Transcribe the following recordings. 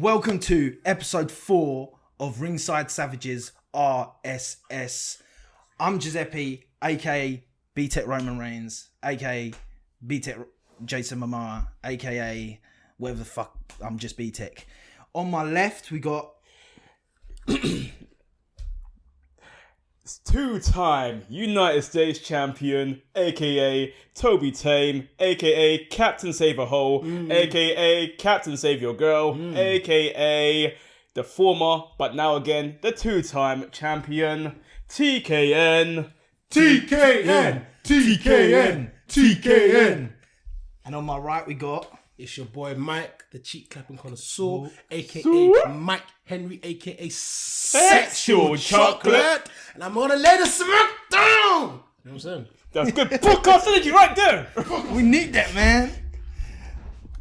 Welcome to episode 4 of Ringside Savages RSS. I'm Giuseppe, aka B-Tech Roman Reigns, aka B-Tech Jason Momoa, aka whatever the fuck, I'm just B-Tech. On my left, we got... two-time United States champion, aka Tobi Tame, aka Captain Save a Hole, aka Captain Save Your Girl, aka the former, but now again, the two-time champion, TKN. TKN! TKN! TKN! And on my right, we got... It's your boy Mike, the cheek clapping connoisseur, aka Mike Henry, aka Sexual Chocolate, and I'm gonna lay the smack down. You know what I'm saying? That's good podcast energy right there. We need that, man.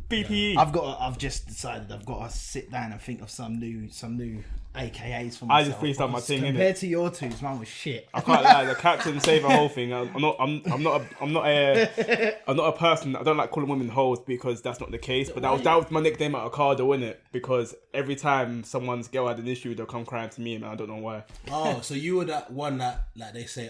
BPE. I've just decided I've got to sit down and think of some new AKAs for myself. I just freestyle my thing, compared innit? to your twos, mine was shit. I can't lie, the Captain Save a Hole thing. I'm not a person. I don't like calling women hoes because that's not the case. But that was my nickname at Ocado, innit? Because every time someone's girl had an issue, they'll come crying to me, and I don't know why. Oh, so you were that one that, like they say,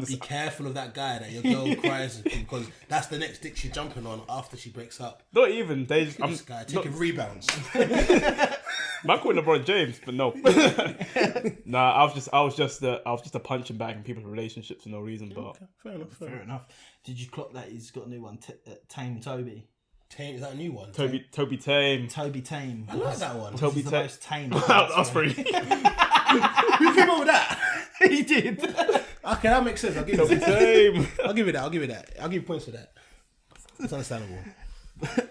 be careful of that guy that your girl cries because that's the next dick she's jumping on after she breaks up. Not even they. This guy taking rebounds. I'm calling LeBron James, but no. Nah, I was just a punching bag in people's relationships for no reason. But Okay, fair enough. Did you clock that he's got a new one? Tame Toby. Tame, is that a new one? Tobi Tame. Toby Tame. I like that one. Tobi the Tame. most tame. That's free. Who came up with that? He did. Okay, that makes sense. I'll give Tobi it that. Tame. I'll give it that. I'll give you points for that. It's understandable.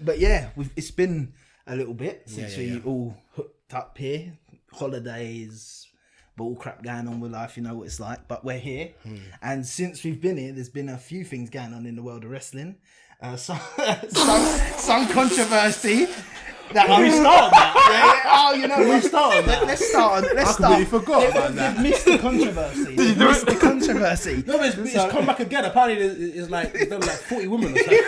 But yeah, it's been a little bit since Yeah. we all hooked up here. Holidays, all crap going on with life, you know what it's like. But we're here, and since we've been here, there's been a few things going on in the world of wrestling. Some controversy. We start that. Oh, you know, We start on that. Let's start. I completely forgot about that. Missed the controversy. Missed the controversy. No, but it's come back again. Apparently, it's like there's like 40 women or something.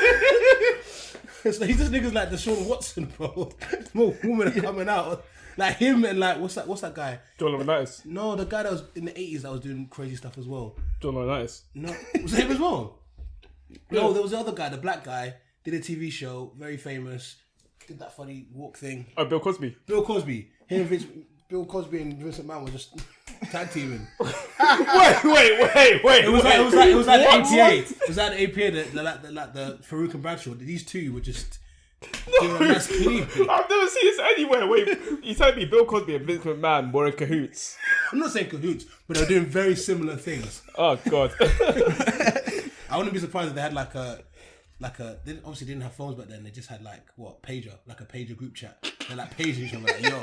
It's like, he's just niggas like Deshaun Watson, bro. More women are coming out. Like him and like what's that guy? John Laurinaitis. No, the guy that was in the 80s that was doing crazy stuff as well. John Laurinaitis. No, was it him as well? No, there was the other guy, the black guy, did a TV show, very famous, did that funny walk thing. Oh, Bill Cosby. Bill Cosby. Bill Cosby and Vincent Mann were just tag teaming. Wait. It was like the APA. It was like the APA, like the Farouk and Bradshaw. These two were just doing a mass clean. I've never seen this anywhere. Wait, you told me Bill Cosby and Vince McMahon were in cahoots. I'm not saying cahoots, but they're doing very similar things. Oh God. I wouldn't be surprised if they had they obviously didn't have phones back then. They just had like a pager group chat. They're like paging each other like, yo,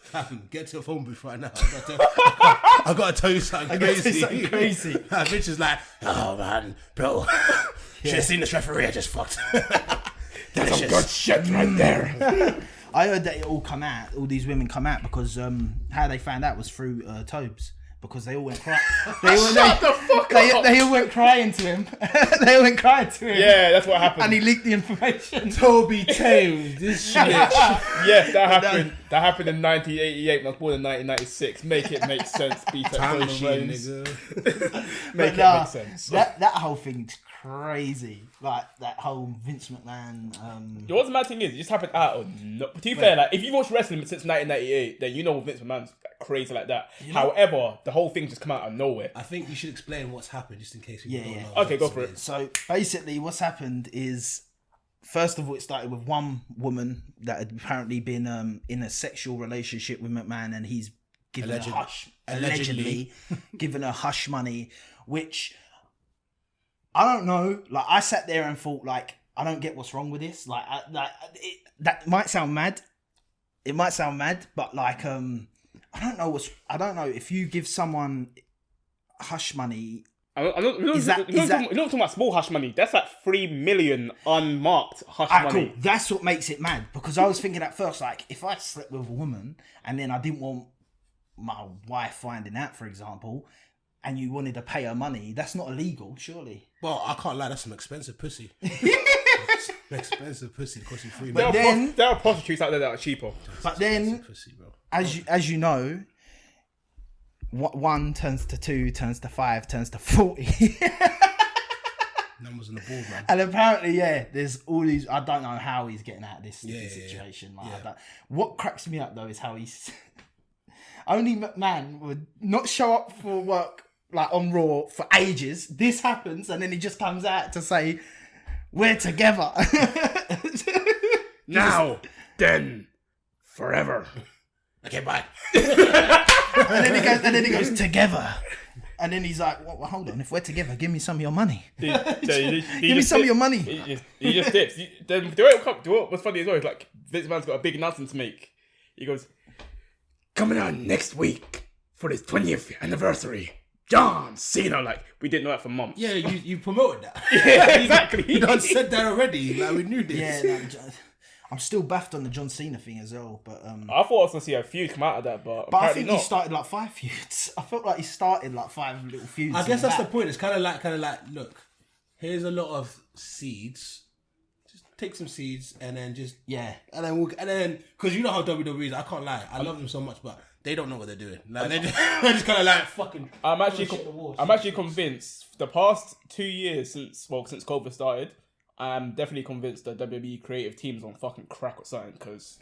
fam, get to your phone booth right now. I gotta tell you something crazy. That bitch is like, oh man, bro, should have seen this referee I just fucked. That's some good shit right there. I heard that all these women come out because how they found out was through Tobes. Because they all went crying. Shut the fuck up. They all went crying to him. Yeah, that's what happened. And he leaked the information. Tobi Tame, this shit. Yeah, that happened. That happened in 1988. I was born in 1996. Make it make sense. Time machine, nigga. Make sense. That whole thing's crazy. Like that whole Vince McMahon. You know what the mad thing is? It just happened out of no. To be fair, like if you've watched wrestling since 1998, then you know Vince McMahon's crazy like that. However, the whole thing just come out of nowhere. I think you should explain what's happened just in case you don't know. Okay, go for it. So basically, what's happened is, first of all, it started with one woman that had apparently been in a sexual relationship with McMahon, and he's given her allegedly given her hush money, which I don't know. Like I sat there and thought, like, I don't get what's wrong with this. Like, that might sound mad. It might sound mad, but like, I don't know if you give someone hush money. You're not talking about small hush money. That's like 3 million unmarked hush money. Cool. That's what makes it mad. Because I was thinking at first, like, if I slept with a woman and then I didn't want my wife finding out, for example, and you wanted to pay her money, that's not illegal, surely. Well, I can't lie, that's some expensive pussy. Expensive pussy costing free. But then there are prostitutes out there that are cheaper. But then, Pussy, bro. as you know, one turns to 2, turns to 5, turns to 40. Numbers on the board, man. And apparently, there's all these. I don't know how he's getting out of this situation. Like, I don't, what cracks me up though is how he's only McMahon would not show up for work like on Raw for ages. This happens, and then he just comes out to say, "We're together now, then, forever." Okay, bye. and then he goes together. And then he's like, well, hold on, if we're together, give me some of your money. Give me some of your money. He just dips. What's funny as well is like, Vince McMahon's got a big announcement to make. He goes, coming on next week for his 20th anniversary, John Cena. Like, we didn't know that for months. Yeah, you promoted that. Yeah, exactly. You done said that already. Like, we knew this. Yeah, I'm still baffed on the John Cena thing as well, but I thought I was gonna see a feud come out of that, but I think not. he started like 5 feuds. I felt like he started like 5 little feuds. I guess that's the point. It's kind of like, look, here's a lot of seeds. Just take some seeds and then just and then because you know how WWE is. I can't lie. I love them so much, but they don't know what they're doing. Like they're just kind of like fucking. I'm actually convinced. The past 2 years since COVID started, I'm definitely convinced that WWE creative team's on fucking crack or something, because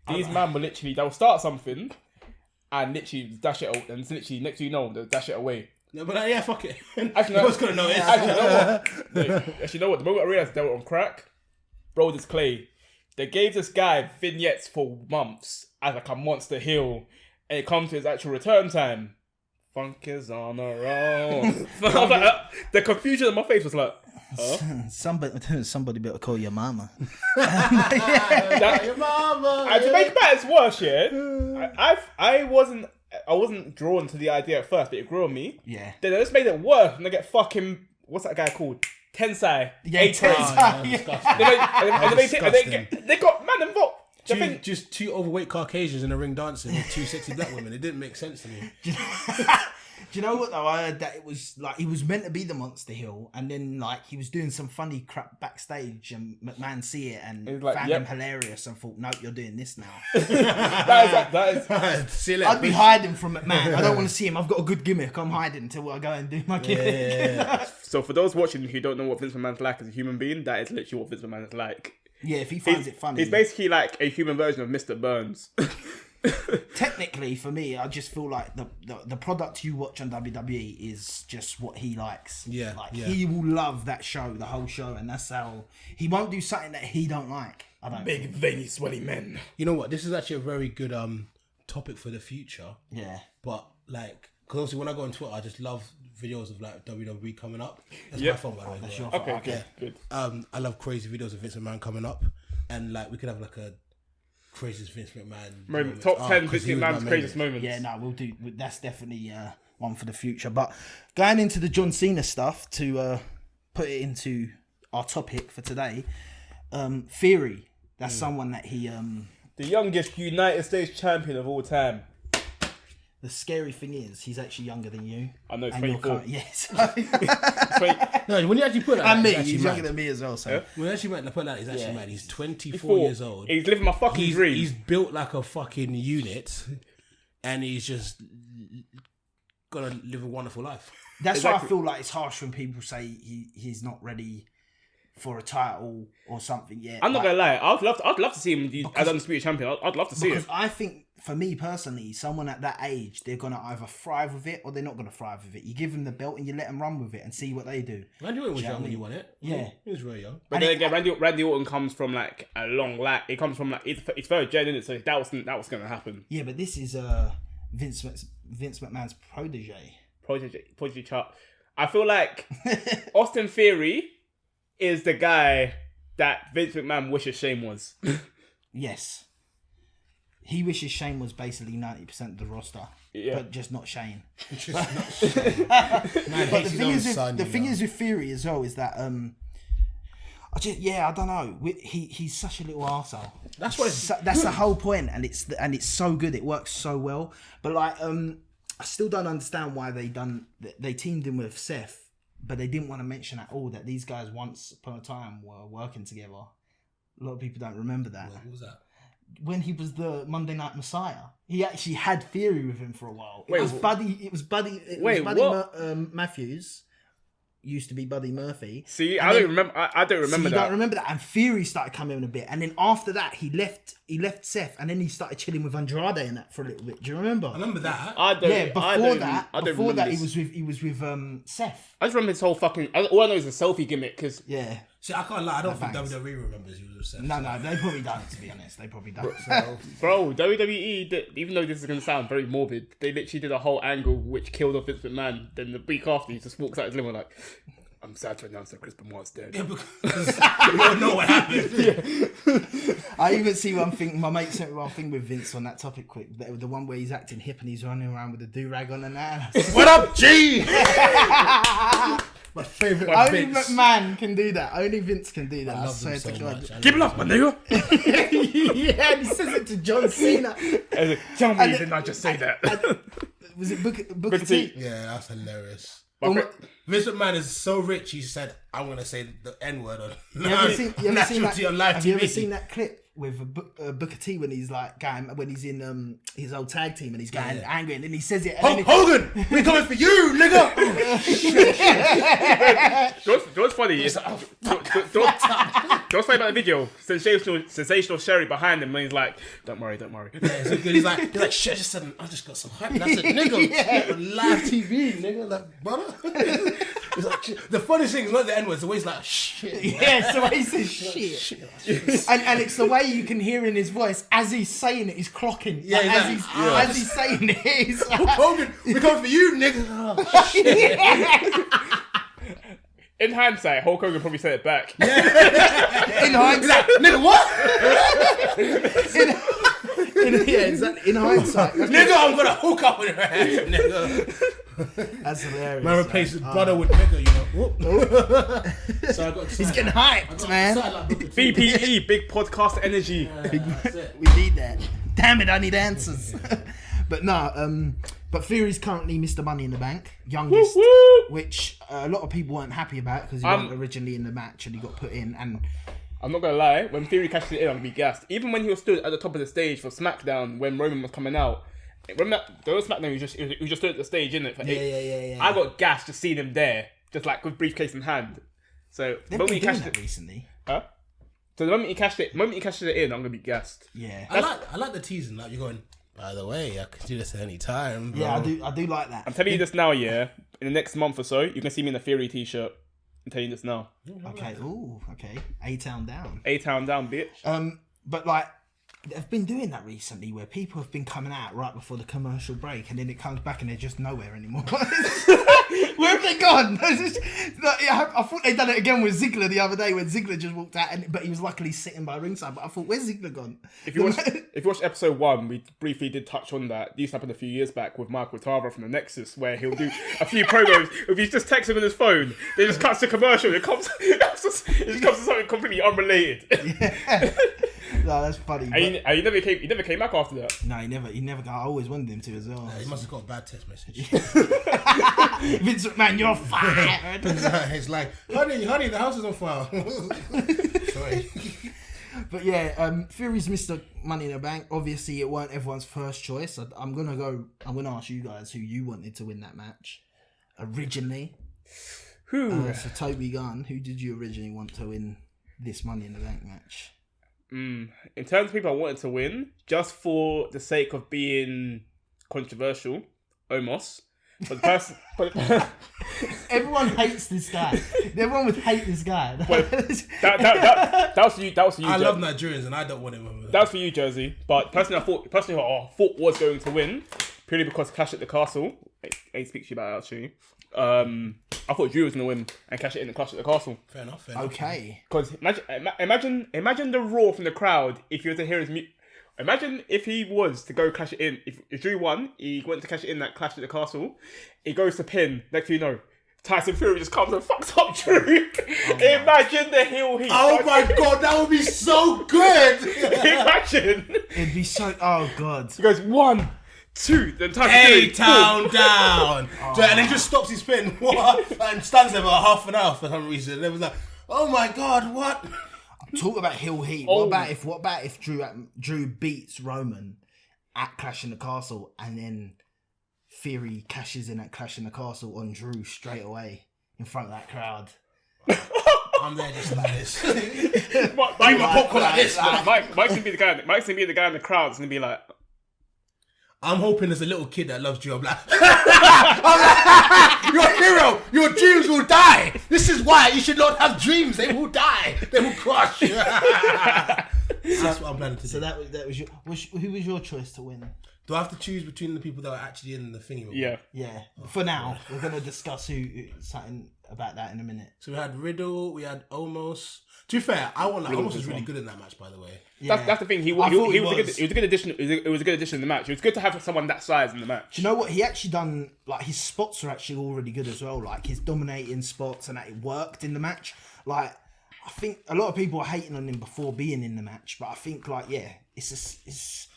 these man will literally, they'll start something and literally dash it out, and it's literally next thing you know, they'll dash it away. No, but fuck it. Actually, no one's gonna know it. Actually, you know what? The moment I realised they were on crack, bro, this Clay, they gave this guy vignettes for months as like a monster heel, and it comes to his actual return time. Funk is on the roll. The confusion on my face was like, huh? Somebody better call your mama. Your mama. And to make matters worse, I wasn't drawn to the idea at first, but it grew on me. Yeah. Then they just made it worse, and they get fucking, what's that guy called? Tensai. Yeah, Tensai. They got man involved. Just 2 overweight Caucasians in a ring dancing with 2 sexy black women. It didn't make sense to me. Do you know what though? I heard that it was like he was meant to be the monster heel, and then like he was doing some funny crap backstage, and McMahon see it and found him hilarious and thought, "Nope, you're doing this now." that is. I'd be hiding from McMahon. I don't want to see him. I've got a good gimmick. I'm hiding until I go and do my gimmick. Yeah. So for those watching who don't know what Vince McMahon's like as a human being, that is literally what Vince McMahon is like. Yeah, if he finds it funny. He's basically like a human version of Mr. Burns. Technically, for me, I just feel like the product you watch on WWE is just what he likes. Yeah, he will love that show, the whole show, and that's how he won't do something that he don't like. I don't. Big veiny sweaty men. You know what? This is actually a very good topic for the future. Yeah, but like, because obviously when I go on Twitter, I just love videos of like WWE coming up. That's my phone, by the way. That's your okay, phone. good. I love crazy videos of Vince McMahon coming up, and like we could have like a craziest Vince McMahon moment. Top 10 Vince McMahon's craziest moments. Yeah, no, we'll do. That's definitely one for the future. But going into the John Cena stuff to put it into our topic for today, Theory. That's someone that he the youngest United States champion of all time. The scary thing is, he's actually younger than you. I know, 24. Yes. No, when you actually put that, and me, he's younger than me as well. So when you actually put that, he's actually mad. He's 24 years old. He's living my fucking dream. He's built like a fucking unit, and he's just gonna live a wonderful life. That's why I feel like it's harsh when people say he's not ready for a title or something yet. I'm not gonna lie. I'd love to see him as undisputed champion. I'd love to see it. Because I think, for me personally, someone at that age, they're gonna either thrive with it or they're not gonna thrive with it. You give them the belt and you let them run with it and see what they do. Randy Orton was young when he won it. Yeah, he was very young. But then again, Randy Orton comes from like a long it comes from like it's very gen, isn't it? So that was gonna happen. Yeah, but this is Vince McMahon's protege. Protege chart. I feel like Austin Theory is the guy that Vince McMahon wishes Shane was. Yes. He wishes Shane was basically 90% of the roster, but just not Shane. But the thing is with Theory as well is that I don't know. He's such a little arsehole. That's the whole point, and it's so good. It works so well. But like I still don't understand why they teamed him with Seth but they didn't want to mention at all that these guys once upon a time were working together. A lot of people don't remember that. What was that? When he was the Monday Night Messiah, he actually had Theory with him for a while. Wait, It was Buddy Matthews. Used to be Buddy Murphy. See, I don't remember. I don't remember that. You don't remember that. And Theory started coming in a bit, and then after that, he left Seth, and then he started chilling with Andrade and that for a little bit. Do you remember? I remember that. Before that, he was with Seth. I just remember his whole fucking. All I know is a selfie gimmick because. Yeah. See, I can't lie. I don't think WWE remembers he was with Seth. No, they probably don't. To be honest, they probably don't. So. Bro, WWE, even though this is going to sound very morbid, they literally did a whole angle which killed off Vince McMahon. Then the week after, he just walks out his limo like, I'm sad to announce that Chris Benoit's dead. Yeah, because we don't know what happened. Yeah. I even see one thing, my mate sent me one thing with Vince on that topic quick. The one where he's acting hip and he's running around with a do-rag on and that. What up, G? My favourite Only Vince. McMahon can do that. Only Vince can do that. I love him so to God. much. Give it up, my nigga. Yeah, and he says it to John Cena. Tell me, didn't I just say that? Was it Booker T? Yeah, that's hilarious. Vince McMahon is so rich, he said, I'm going to say the N-word on You ever seen that, on live have TV. you ever seen that clip with Booker T when he's like when he's in his old tag team and he's getting angry and then he says it. Hulk Hogan, we coming for you, nigga. What's funny is what's funny about the video? Sensational Sherry behind him, and he's like, "Don't worry." Yeah, so good. He's like, shit, I just got some hype. And I said, nigga, on live TV, nigga, like, brother. It's like, shit. The funny thing is not the N-word, it's the way he's like, shit. Yeah, it's the way he says shit. And it's the way you can hear in his voice as he's saying it, he's clocking. Yeah, like, as he's saying it, he's like, Hulk Hogan, we coming for you, nigga. Oh, shit. In hindsight, Hulk Hogan probably said it back. In hindsight, Nigga, what? in hindsight, Nigga, I'm gonna hook up with her ass, nigga. That's hilarious. Man replaced his brother with nigga, you know. So I got He's getting hyped, man. BPE, big podcast energy. We need that. Damn it, I need answers. But no, but Theory's currently Mr. Money in the Bank, youngest, which a lot of people weren't happy about because he wasn't originally in the match and he got put in. And I'm not gonna lie, when Theory cashed it in, I'm gonna be gassed. Even when he was stood at the top of the stage for SmackDown when Roman was coming out. Remember that? There was SmackDown, he was just stood at the stage, innit? Yeah. I got gassed just seeing him there, just like with briefcase in hand. So they've been doing that recently. Huh? So the moment he cashed it in, I'm gonna be gassed. Yeah. I like the teasing, like you're going, by the way, I could do this at any time, bro. Yeah, I do like that. I'm telling you this now, yeah. In the next month or so, you can see me in a Theory t-shirt. I'm telling you this now. Okay, okay. A-Town down. A-Town down, bitch. But like, they've been doing that recently where people have been coming out right before the commercial break and then it comes back and they're just nowhere anymore. Where have they gone? I thought they'd done it again with Ziggler the other day when Ziggler just walked out, but he was luckily sitting by ringside. But I thought, where's Ziggler gone? If you watch episode 1, we briefly did touch on that. It used to happen a few years back with Michael Tava from the Nexus, where he'll do a few promos. If he's just texting on his phone, then just cuts to commercial. It comes to something completely unrelated. Yeah. No, that's funny. And he never came back after that. No, he never. I always wanted him to as well. He must have got a bad text message. Vince McMahon, you're fired. It's like, honey, the house is on fire. Sorry. But yeah, Theory's Mr. Money in the Bank. Obviously, it weren't everyone's first choice. I'm gonna ask you guys who you wanted to win that match originally. Who? So Toby Gunn, who did you originally want to win this Money in the Bank match? In terms of people I wanted to win, just for the sake of being controversial, Omos. But the person, everyone hates this guy. Everyone would hate this guy. that was for you. That was for you. I love Nigerians, and I don't want him. That was for you, Jersey. But personally, who I thought was going to win, purely because Clash at the Castle. I speak to you about it actually. I thought Drew was going to win and cash it in the Clash at the Castle. Fair enough. Okay. Because imagine the roar from the crowd if you were to hear his music. Imagine if he was to go cash it in. If Drew won, he went to cash it in that Clash at the Castle. He goes to pin. Next thing you know, Tyson Fury just comes and fucks up Drew. Imagine the heel heat. Oh my god, that would be so good. Imagine. It'd be so. Oh god. He goes 1, 2, then time A-Town down. And then just stops his spin. What? And stands there for half an hour for some reason. And it was like, oh my God, what? Talk about heel heat. Oh. What about if Drew beats Roman at Clash in the Castle, and then Theory cashes in at Clash in the Castle on Drew straight away in front of that crowd? I'm there just like this. Mike, my popcorn like this. Mike's gonna be the guy. Mike's gonna be the guy in the crowd. It's gonna be like, I'm hoping there's a little kid that loves Drew. I'm like, you're a hero. Your dreams will die. This is why you should not have dreams. They will die. They will crush. That's what I'm planning to do. So that was your. Who was your choice to win? Do I have to choose between the people that are actually in the thingy? yeah. Yeah. For now, we're gonna discuss something about that in a minute. So we had Riddle, we had Omos. To be fair, Omos was really good in that match, by the way. Yeah. That's the thing. He was a good addition. It was a good addition to the match. It was good to have someone that size in the match. Do you know what he actually done? Like his spots are actually already good as well. Like his dominating spots, and that it worked in the match. Like I think a lot of people are hating on him before being in the match, but I think it's.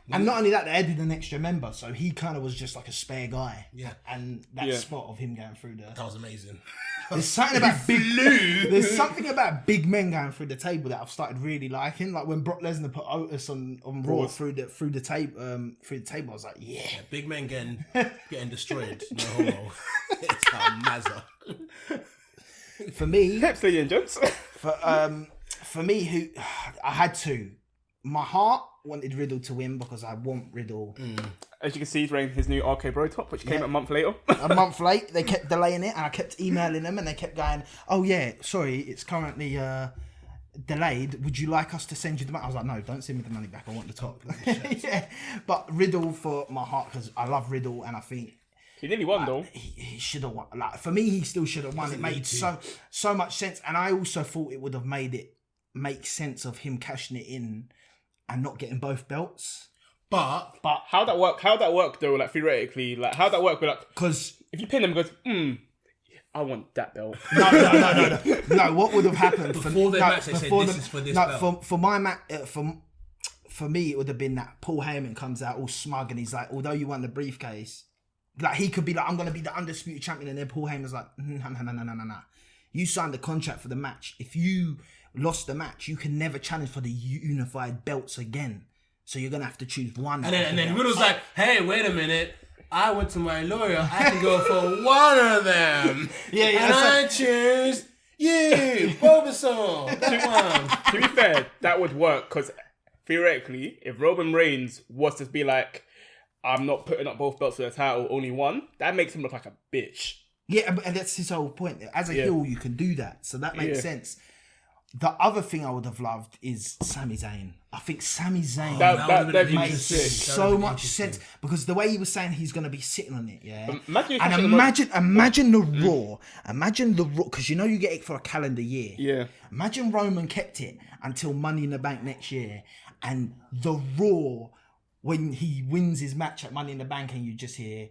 And not only that, they added an extra member, so he kind of was just like a spare guy. Yeah. And that spot of him going through That was amazing. there's something about There's something about big men going through the table that I've started really liking. Like when Brock Lesnar put Otis on Raw through the table, I was like, yeah. Big men getting destroyed. No homo. It's a mazza. For me, Peps, ladies and gents. for me, I had to. My heart wanted Riddle to win because I want Riddle. As you can see, he's wearing his new RK Bro top, which came a month later. A month late, they kept delaying it, and I kept emailing them, and they kept going, "Oh yeah, sorry, it's currently delayed. Would you like us to send you the money?" I was like, "No, don't send me the money back. I want the top." Yeah, but Riddle for my heart because I love Riddle, and I think He nearly won though. he should have won. Like for me, he still should have won. It made so much sense, and I also thought it would have made it make sense of him cashing it in and not getting both belts. But How that work though? Like theoretically, like how that work? Like because if you pin him, goes, I want that belt. No. No, what would have happened before the match? They said this is for this belt. For my match, for me, it would have been that Paul Heyman comes out all smug and he's like, although you won the briefcase, like he could be like, I'm going to be the undisputed champion, and then Paul Heyman's like, no. You signed the contract for the match. If you lost the match, you can never challenge for the unified belts again. So you're going to have to choose one. And then Riddle's like, hey, wait a minute. I went to my lawyer. I can go for one of them. And I choose you, Bulbasaur. To be fair, that would work because theoretically, if Roman Reigns was to be like, I'm not putting up both belts for the title, only one, that makes him look like a bitch. Yeah, and that's his whole point. As a heel, you can do that. So that makes sense. The other thing I would have loved is Sami Zayn. I think Sami Zayn That makes so much sense because the way he was saying he's going to be sitting on it, imagine the Raw, because you know you get it for a calendar year. Yeah. Imagine Roman kept it until Money in the Bank next year, and the Raw when he wins his match at Money in the Bank, and you just hear.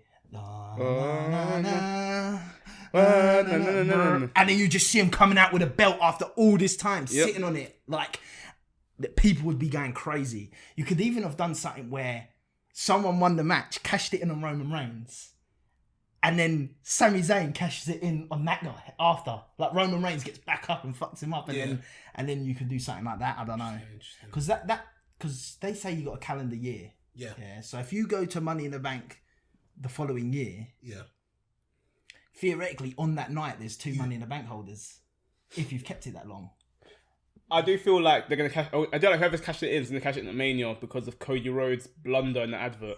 And then you just see him coming out with a belt after all this time, sitting on it. Like, people would be going crazy. You could even have done something where someone won the match, cashed it in on Roman Reigns, and then Sami Zayn cashes it in on that guy after. Like, Roman Reigns gets back up and fucks him up, and then you could do something like that. I don't know. Because because they say you got a calendar year. Yeah. So if you go to Money in the Bank the following year, theoretically on that night there's two Money in the Bank holders if you've kept it that long. I do feel like they're gonna cash. I don't know whoever's cashed it in is gonna cash it in at Mania because of Cody Rhodes' blunder in the advert.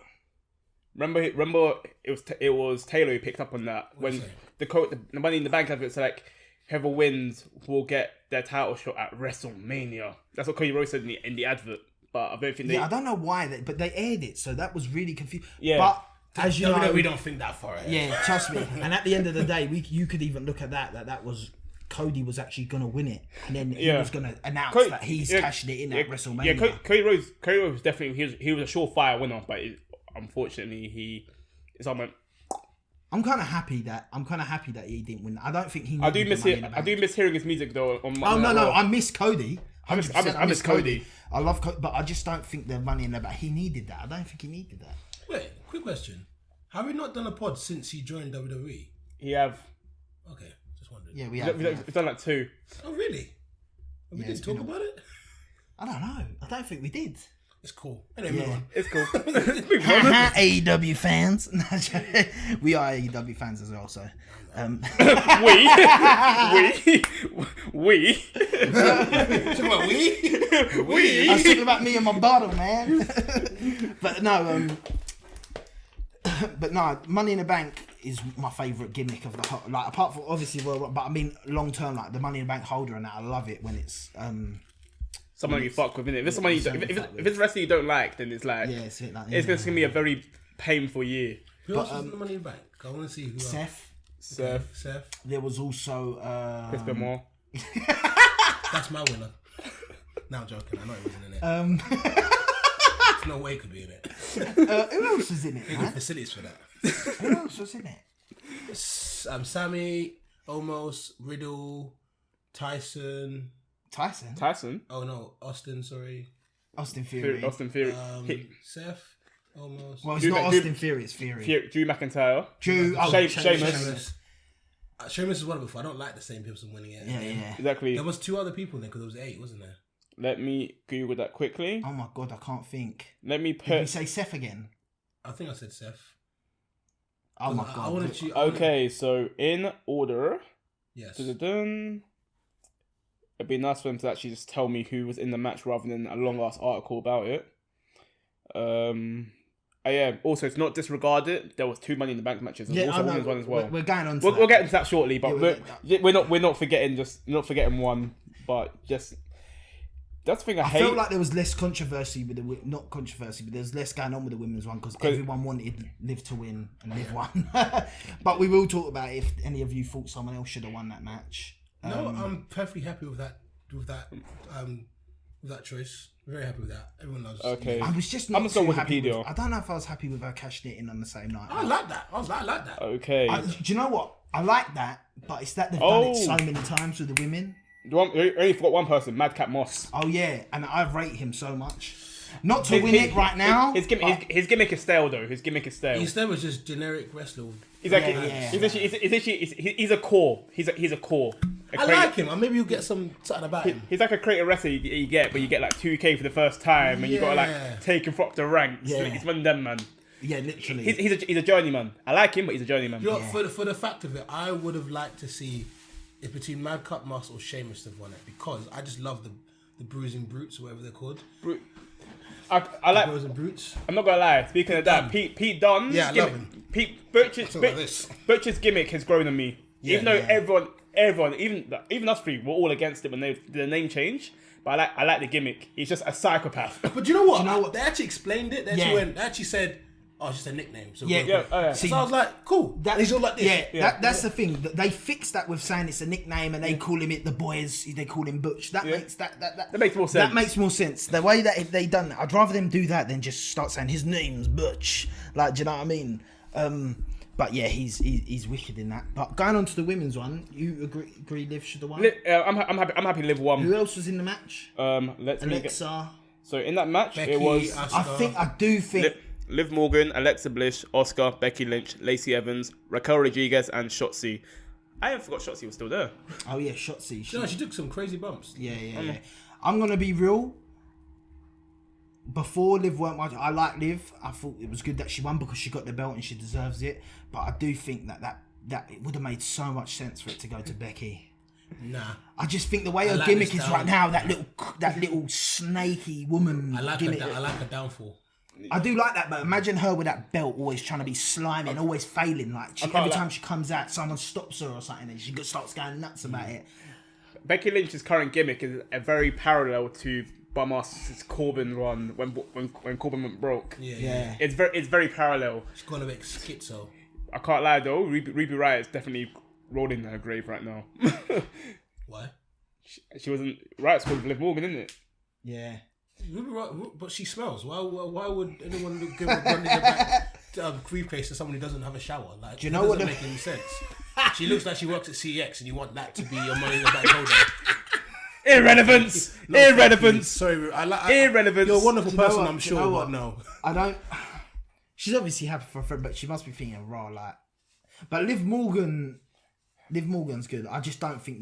Remember, it was Taylor who picked up on that when the Money in the Bank advert said like whoever wins will get their title shot at WrestleMania. That's what Cody Rhodes said in the advert. But I don't think I don't know why but they aired it, so that was really confusing. Yeah. But as you know, we don't think that far ahead. Yeah, trust me. And at the end of the day, you could even look at that was Cody was actually going to win it, and then he was going to announce that he's cashing it in at WrestleMania. Yeah, Cody Rhodes was definitely he was a surefire winner, but unfortunately it's almost. I'm kind of happy that he didn't win. I don't think he. I do miss hearing his music though. I miss Cody. I miss Cody. I love Cody, but I just don't think the Money in the Bank. He needed that. I don't think he needed that. Wait. Quick question: have we not done a pod since he joined WWE? He have. Okay, just wondering. Yeah, we have. We've done like 2. Oh really? We didn't talk about it. I don't know. I don't think we did. It's cool. Anyway, move on. It's cool. AEW fans. We are AEW fans as well, so. We. Talking about we. I was talking about me and my bottle, man. But no, Money in the Bank is my favourite gimmick of the whole. Like, apart from obviously, but I mean, long term, like the Money in the Bank holder and that, I love it when it's Someone you fuck with, innit? If it's someone if it's wrestling you don't like, then it's like it's gonna be a very painful year. Who else was in the Money in the Bank? I want to see who. Seth. There was also Chris Benoit. That's my winner. No, I'm joking. I know he wasn't in it. There's no way he could be in it. Who else was in it? Big facilities for that. Who else was in it? Sammy, Omos, Riddle, Tyson. Oh no, Austin. Sorry. Austin Theory. Seth. Almost. Well, it's not Austin Theory. It's Theory. Drew McIntyre. Sheamus. Sheamus is one of before. I don't like the same person winning it. Yeah. Exactly. There was 2 other people then because there was 8, wasn't there? Let me Google that quickly. Oh my god, I can't think. Let me put. Did we say Seth again? I think I said Seth. Oh my god. Okay, so in order. Yes. It'd be nice for them to actually just tell me who was in the match rather than a long ass article about it. Also, it's not disregarded. There was 2 Money in the Bank matches. There's also women's one as well. We're going on to that. We'll get into that shortly, but we're not forgetting one, but just that's the thing I hate. I felt like there was less controversy with not controversy, but there's less going on with the women's one because everyone wanted Liv to win and Liv won. But we will talk about if any of you thought someone else should have won that match. No, I'm perfectly happy with that choice. Very happy with that. Everyone knows. Okay. I was just not too happy with, I don't know if I was happy with her cashing it in on the same night. I like that. I like that. Okay. Do you know what? I like that, but it's that they've done it so many times with the women. You only forgot one person, Madcap Moss. Oh yeah, and I rate him so much. Not to win it right now. His gimmick is stale though. His gimmick is stale. His style was just generic wrestler. He's a core. He's a core. I like him. Maybe you'll get something about him. He's like a creative wrestler you get, but you get like 2K for the first time, and you got to like take him up the ranks. Yeah. He's one of them, man. Yeah, literally. He's a journeyman. I like him, but he's a journeyman. You know, for the fact of it, I would have liked to see if between Madcap Moss or Sheamus have won it because I just love the Bruising Brutes or whatever they're called. I like Bruising Brutes. I'm not gonna lie. Speaking of that, Pete Dunne's I love him. Butcher's gimmick has grown on me. Even though everyone, even us three, were all against it when the name change. But I like the gimmick. He's just a psychopath. But you know what? They actually explained it. They actually said, "Oh, it's just a nickname." So See, so I was like, "Cool." He's all like this. That's the thing. They fixed that with saying it's a nickname, and they call him the boys. They call him Butch. That makes that makes more sense. That makes more sense. The way that they done that, I'd rather them do that than just start saying his name's Butch. Like, do you know what I mean? But yeah, he's wicked in that. But going on to the women's one, you agree Liv should have won? I'm happy Liv won. Who else was in the match? Alexa. So in that match, Becky, it was. I do think. Liv Morgan, Alexa Bliss, Oscar, Becky Lynch, Lacey Evans, Raquel Rodriguez, and Shotzi. I even forgot Shotzi was still there. Oh yeah, Shotzi. She took some crazy bumps. Yeah. I'm gonna be real. Before Liv weren't much, I like Liv. I thought it was good that she won because she got the belt and she deserves it. But I do think that it would have made so much sense for it to go to Becky. Nah. I just think the way her gimmick is right now, that little snaky woman. I like gimmick. I like her downfall. I do like that, but imagine her with that belt always trying to be slimy and always failing. Like every time she comes out, someone stops her or something and she starts going nuts about it. Becky Lynch's current gimmick is a very parallel to Bummer's Corbin run when Corbin went broke. Yeah. It's very parallel. She's gone a bit schizo. I can't lie though, Ruby Riot's definitely rolling in her grave right now. Why? She wasn't Riot's called Liv Morgan, isn't it? Yeah. Ruby Riot, but she smells. Why would anyone give a run in the back briefcase to someone who doesn't have a shower? Like, do you know what doesn't make any sense? She looks like she works at CX, and you want that to be your money in the bank holder. Irrelevance. Sorry, irrelevance. You're a wonderful person, I'm sure, but no. I don't. She's obviously happy for a friend, but she must be thinking, raw, like. But Liv Morgan's good. I just don't think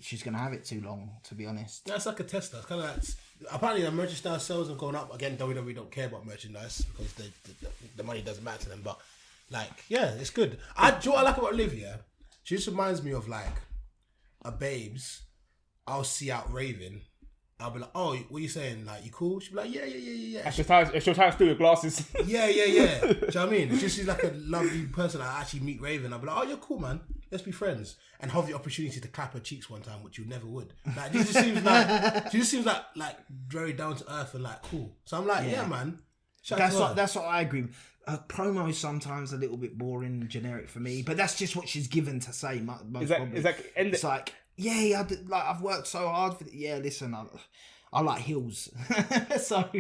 she's gonna have it too long, to be honest. That's like a tester. It's kind of like, apparently the merchandise sales have gone up. Again, WWE don't care about merchandise because the money doesn't matter to them. But like, yeah, it's good. Do you know what I like about Liv? Yeah, she just reminds me of like a babes. I'll see out raving. I'll be like, oh, what are you saying? Like, you cool? She'll be like, yeah. It's your time to do your glasses. Yeah. Do you know what I mean? She's like a lovely person. I actually meet Raven. I'll be like, oh, you're cool, man. Let's be friends. And have the opportunity to clap her cheeks one time, which you never would. Like, she just seems like very down to earth and like cool. So I'm like, yeah man. That's what I agree with. Promo is sometimes a little bit boring and generic for me, but that's just what she's given to say. It's like, yeah, I've worked so hard for. Yeah, listen, I like heels, so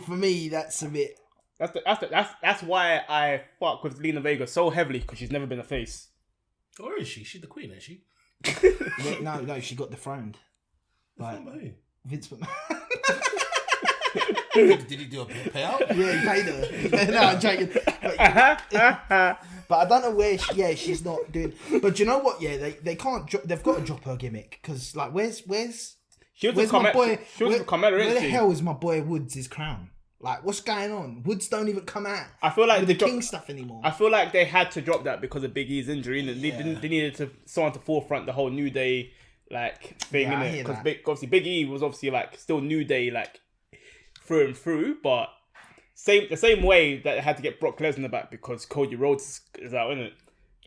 for me that's a bit. That's why I fuck with Lena Vega so heavily because she's never been a face. Or is she? She's the queen, isn't she? No, she got dethroned. Like Vince McMahon. Did he do a payout? Yeah, he paid her. No, I'm joking. But I don't know where. She's not doing. But you know what? Yeah, they can't. They've got to drop her gimmick because like, where's my boy? Where the hell is my boy Woods' crown? Like, what's going on? Woods don't even come out. I feel like the King stuff anymore. I feel like they had to drop that because of Big E's injury, and they needed someone to forefront the whole New Day like thing, innit? Because obviously Big E was obviously like still New Day like through and through, but the same way that they had to get Brock Lesnar back because Cody Rhodes is out, innit?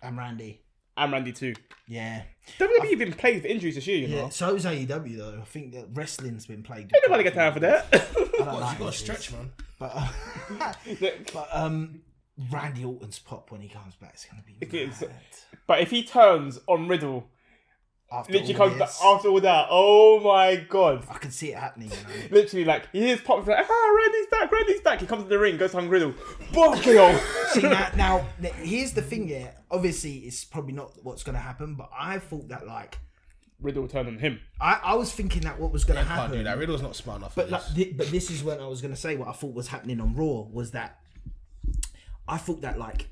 And Randy. And Randy too. Yeah. WWE been plagued with injuries this year, you know. So is AEW though. I think that wrestling's been plagued. Ain't nobody got time for that. You got to stretch, man. But Randy Orton's pop when he comes back is going to be mad. But if he turns on Riddle, literally comes back after all that, oh my god. I can see it happening, you know. Literally, like, he is popping like, Randy's back. He comes to the ring, goes on Riddle. See, now, here's the thing, yeah. Obviously, it's probably not what's going to happen, but I thought that, like, Riddle will turn on him. I was thinking that what was going to happen. Can't do that. Riddle's not smart enough. But but this is when I was going to say what I thought was happening on Raw was that I thought that like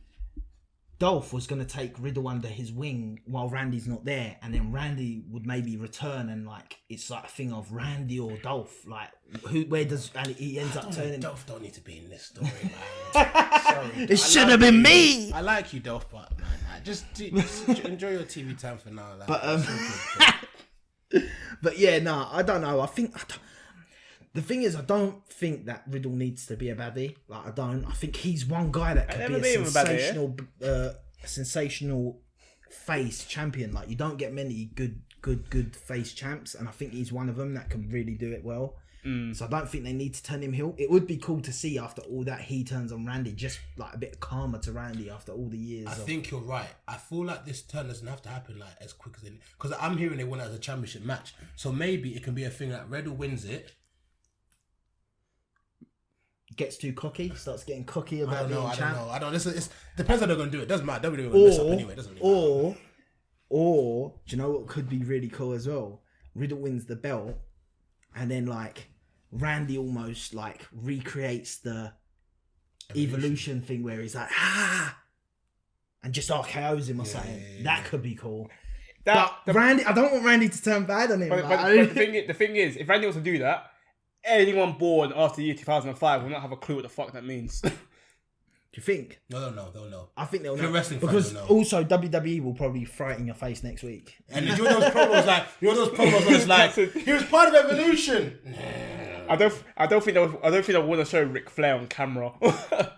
Dolph was going to take Riddle under his wing while Randy's not there, and then Randy would maybe return, and like it's like a thing of Randy or Dolph, like and he ends up turning. Dolph don't need to be in this story, man. Sorry, it should have been me. I like you, Dolph, but man, just enjoy your TV time for now. Like, but yeah, no, I don't know. The thing is, I don't think that Riddle needs to be a baddie. Like, I don't. I think he's one guy that could be a sensational face champion. Like, you don't get many good face champs, and I think he's one of them that can really do it well. So I don't think they need to turn him heel. It would be cool to see after all that he turns on Randy, just like a bit calmer to Randy after all the years. I think you're right. I feel like this turn doesn't have to happen like as quick as because I'm hearing they want it as a championship match. So maybe it can be a thing that Riddle wins it. Gets too cocky, starts getting cocky about being champ. I don't know. It depends how they're going to do it. Doesn't matter. WWE will mess up anyway. Doesn't really matter. Or do you know what could be really cool as well? Riddle wins the belt, and then like Randy almost like recreates the evolution thing where he's like and just RKO's him or something. Yeah. That could be cool. Randy, I don't want Randy to turn bad on him. But the thing is, if Randy wants to do that, anyone born after the year 2005 will not have a clue what the fuck that means. Do you think? No, they'll know. I think they'll know. Wrestling because also WWE will probably fright in your face next week. And you know those promos where it's like, he was part of Evolution. I don't think they want to show Ric Flair on camera. I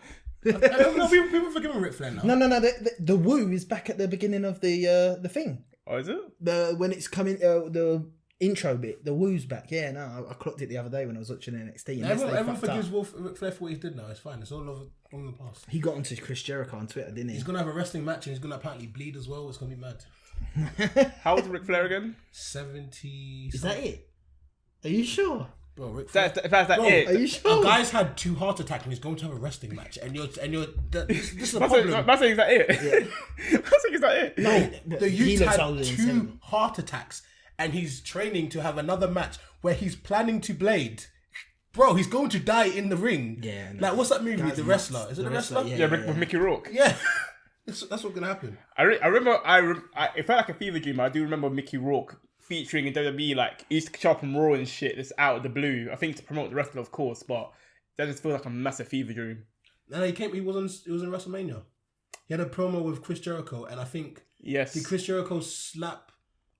don't know. People forgiving Ric Flair now. No. The woo is back at the beginning of the thing. Oh, is it? When it's coming the intro bit, the woo's back. Yeah, no, I clocked it the other day when I was watching NXT. Everyone forgives Ric Flair for what he did now. It's fine. It's all over from the past. He got onto Chris Jericho on Twitter, didn't he? He's going to have a wrestling match and he's going to apparently bleed as well. It's going to be mad. How old is Ric Flair again? 70. Is that it? Are you sure? Bro, Ric Flair. That's it. Are you sure? A guy's had 2 heart attacks and he's going to have a wrestling match, and you're this is the problem. That's is that it? Yeah. Is that it? No, the youth had 2 heart attacks, and he's training to have another match where he's planning to blade. bro, he's going to die in the ring. Yeah. No. Like, what's that movie? The Wrestler. Is it The Wrestler? Yeah, with Mickey Rourke. Yeah. That's what's gonna happen. I remember. It felt like a fever dream. I do remember Mickey Rourke featuring in WWE. Like, he used to show up on Raw and shit. It's out of the blue. I think to promote the wrestler, of course, but that just feels like a massive fever dream. No, he was in WrestleMania. He had a promo with Chris Jericho, and I think did Chris Jericho slap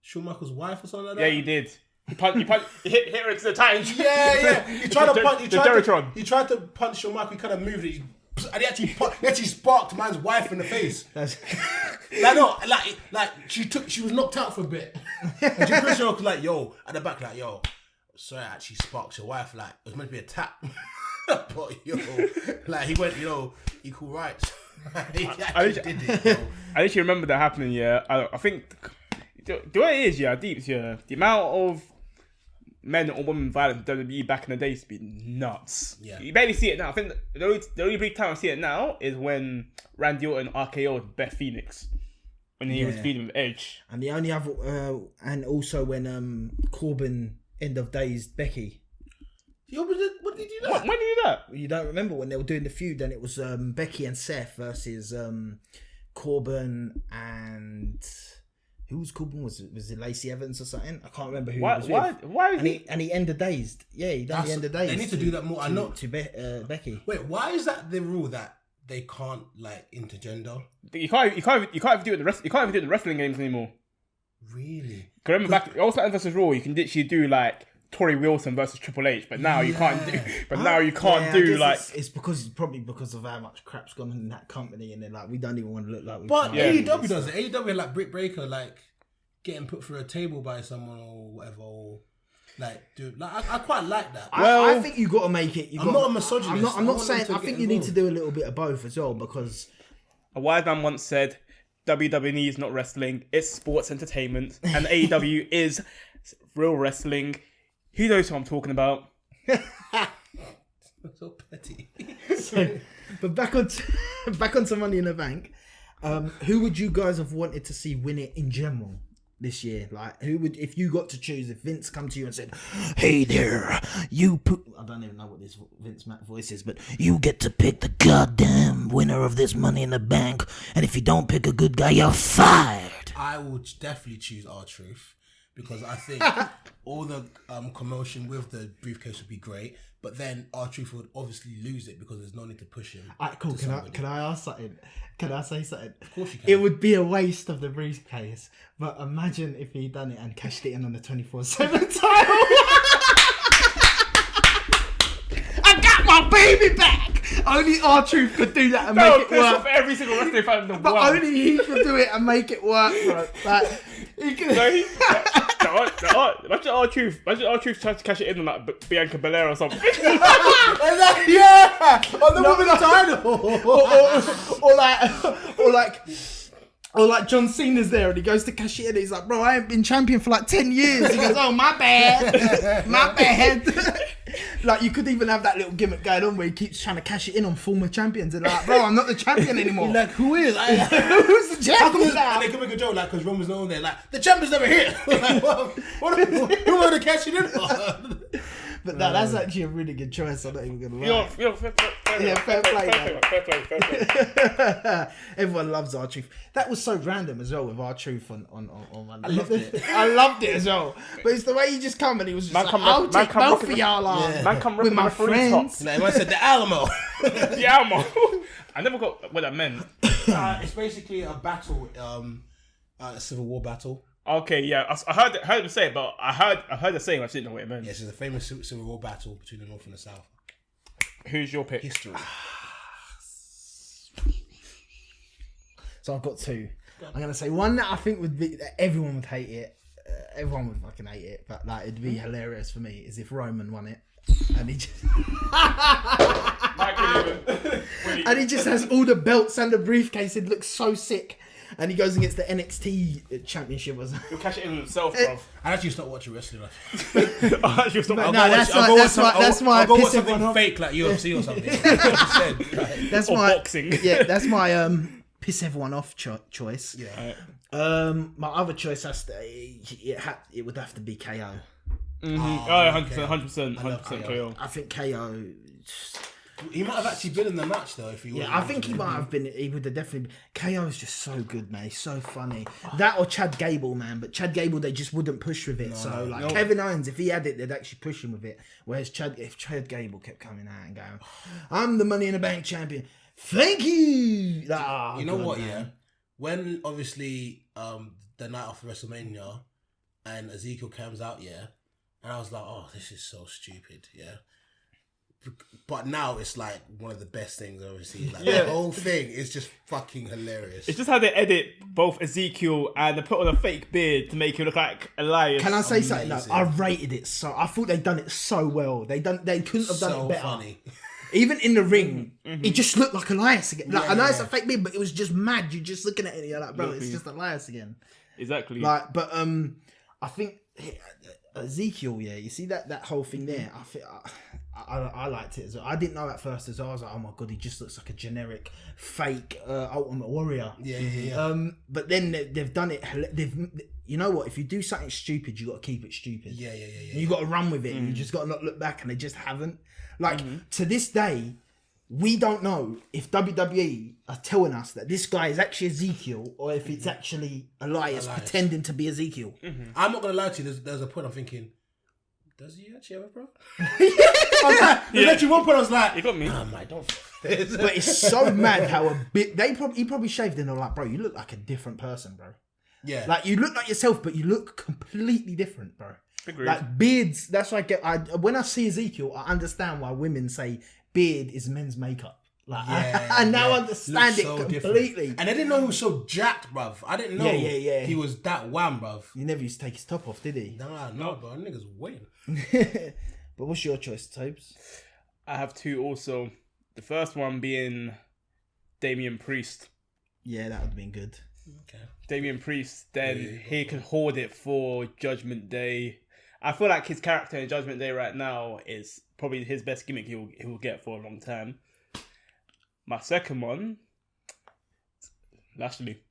Shawn Michaels' wife or something like that? Yeah, he did. He hit her to the times. Yeah. He tried to punch. He tried to punch Shawn Michaels. He kind of moved it. And he actually sparked man's wife in the face. She was knocked out for a bit. And Chris Jericho was like, yo, at the back, like, yo, sorry, I actually sparked your wife. Like, it was meant to be a tap. But yo, like, he went, equal rights. He actually did it, yo. I literally remember that happening, yeah. I think the way it is, yeah, Deeps, yeah, the amount of men or women violence in WWE back in the day used to be nuts. Yeah. You barely see it now. I think the only big time I see it now is when Randy Orton RKO'd Beth Phoenix when he was feeding with Edge. And the only other, and also when Corbin end of days Becky. When did he do that? When did he do that? You don't remember when they were doing the feud? Then it was Becky and Seth versus Corbin and. Who was Corbin? Was it Lacey Evans or something? I can't remember who he was with. Why is he ended dazed? Yeah, he done the end of days. They need to do that more. Becky. Wait, why is that the rule that they can't like intergender? You can't even do it in the wrestling games anymore. Really? Because remember back also versus Raw, you can literally do like Tori Wilson versus Triple H, but now you can't do. But now you can't do like. It's probably because of how much crap's gone on in that company, and they're like, we don't even want to look like. But AEW does it. AEW like Britt Baker, like getting put through a table by someone or whatever. Or, like, dude, like I quite like that. I think you got to make it. I'm not a misogynist. I'm not saying. I think you need to do a little bit of both as well, because a wise man once said, "WWE is not wrestling; it's sports entertainment, and AEW is real wrestling." Who knows who I'm talking about? So petty. But back onto Money in the Bank. Who would you guys have wanted to see win it in general this year? Like, who would, if you got to choose, if Vince come to you and said, "Hey there, I don't even know what this Vince Mac voice is, but you get to pick the goddamn winner of this Money in the Bank, and if you don't pick a good guy, you're fired." I would definitely choose R-Truth. Because I think all the commotion with the briefcase would be great, but then R-Truth would obviously lose it because there's no need to push him. Alright, cool. Can I ask something? Can I say something? Of course you can. It would be a waste of the briefcase, but imagine if he'd done it and cashed it in on the 24/7 title. I got my baby back. Only R-Truth could do that and make it work. Off every single wrestling fan in the world. But only he could do it and make it work, bro. Like, he could. Imagine R-Truth trying to cash it in on like Bianca Belair or something. Yeah, on the women's title. Or like John Cena's there and he goes to cash it in. He's like, "Bro, I ain't been champion for like 10 years." He goes, "Oh, my bad. My bad." Like, you could even have that little gimmick going on where he keeps trying to cash it in on former champions. And like, "Bro, I'm not the champion anymore." Like, who is? Who's the champion now? And they can make a joke, like, because Roman's known there, like, the champion's never here. Like, who am I to cash it in for? But no, that's actually a really good choice. I'm not even going to lie. Fair play. Everyone loves R-Truth. That was so random as well with R-Truth on I loved it. I loved it as well. But it's the way he just come and he was just I'll take both of y'all on with my friends. Like, I said the Alamo. The Alamo. I never got what that meant. It's basically a battle, a Civil War battle. Okay, yeah, I heard him say it, but I heard the saying. I didn't know what it meant. Yes, it's a famous Civil War battle between the North and the South. Who's your pick? History. So I've got two. I'm gonna say one that I think would be that everyone would hate it. Everyone would fucking hate it, but like it'd be hilarious for me is if Roman won it, and he just and he just has all the belts and the briefcase. It looks so sick. And he goes against the NXT championship. He'll cash it in himself, bro. I actually stopped watching wrestling. That's why I'll go watch something fake like UFC or something. That's my boxing. Yeah, that's my piss everyone off choice. Yeah. My other choice it would have to be KO. 100%, KO. 100% KO. I think KO. He might have actually been in the match though if he. Yeah, I think he might have been. He would have definitely. KO is just so good, man. He's so funny. That or Chad Gable, man. But Chad Gable, they just wouldn't push with it. Kevin Owens, if he had it, they'd actually push him with it. Whereas if Chad Gable kept coming out and going, "I'm the Money in the Bank champion. Thank you." Like, you know what? Man. Yeah, when obviously the night after WrestleMania and Ezekiel comes out, yeah, and I was like, "Oh, this is so stupid," yeah. But now it's like one of the best things I've ever seen. Like the whole thing is just fucking hilarious. It's just how they edit both Ezekiel and they put on a fake beard to make him look like Elias. Can I say something? No, I rated it so. I thought they'd done it so well. They couldn't have done it better. Funny. Even in the ring, it just looked like Elias again. Like I know it's a fake beard, but it was just mad. You're just looking at it, and you're like, bro, it's just Elias again. Exactly. Like, but I think Ezekiel, yeah, you see that whole thing there. I think I liked it as well. I didn't know at first as well. I was like, oh my god, he just looks like a generic fake Ultimate Warrior. Yeah. But then they've done it. You know what? If you do something stupid, you got to keep it stupid. Yeah. You got to run with it. You just got to not look back, and they just haven't. Like to this day, we don't know if WWE are telling us that this guy is actually Ezekiel or if it's actually Elias pretending to be Ezekiel. I'm not gonna lie to you. There's a point I'm thinking. Does he actually have a bro? There's actually one point I was like, you got me. Nah, mate, don't. But it's so mad how he probably shaved and they're like, bro, you look like a different person, bro. Yeah. Like you look like yourself, but you look completely different, bro. Agreed. Like beards, that's why when I see Ezekiel, I understand why women say beard is men's makeup. Like I now understand it completely. Different. And I didn't know he was so jacked, bruv. I didn't know he was that wham, bruv. He never used to take his top off, did he? No, bro. Niggas waiting. But what's your choice, Tobes? I have two also. The first one being Damian Priest. Yeah, that would have been good. Okay. Damian Priest, then he could hoard it for Judgment Day. I feel like his character in Judgment Day right now is probably his best gimmick he'll get for a long time. My second one, Lashley.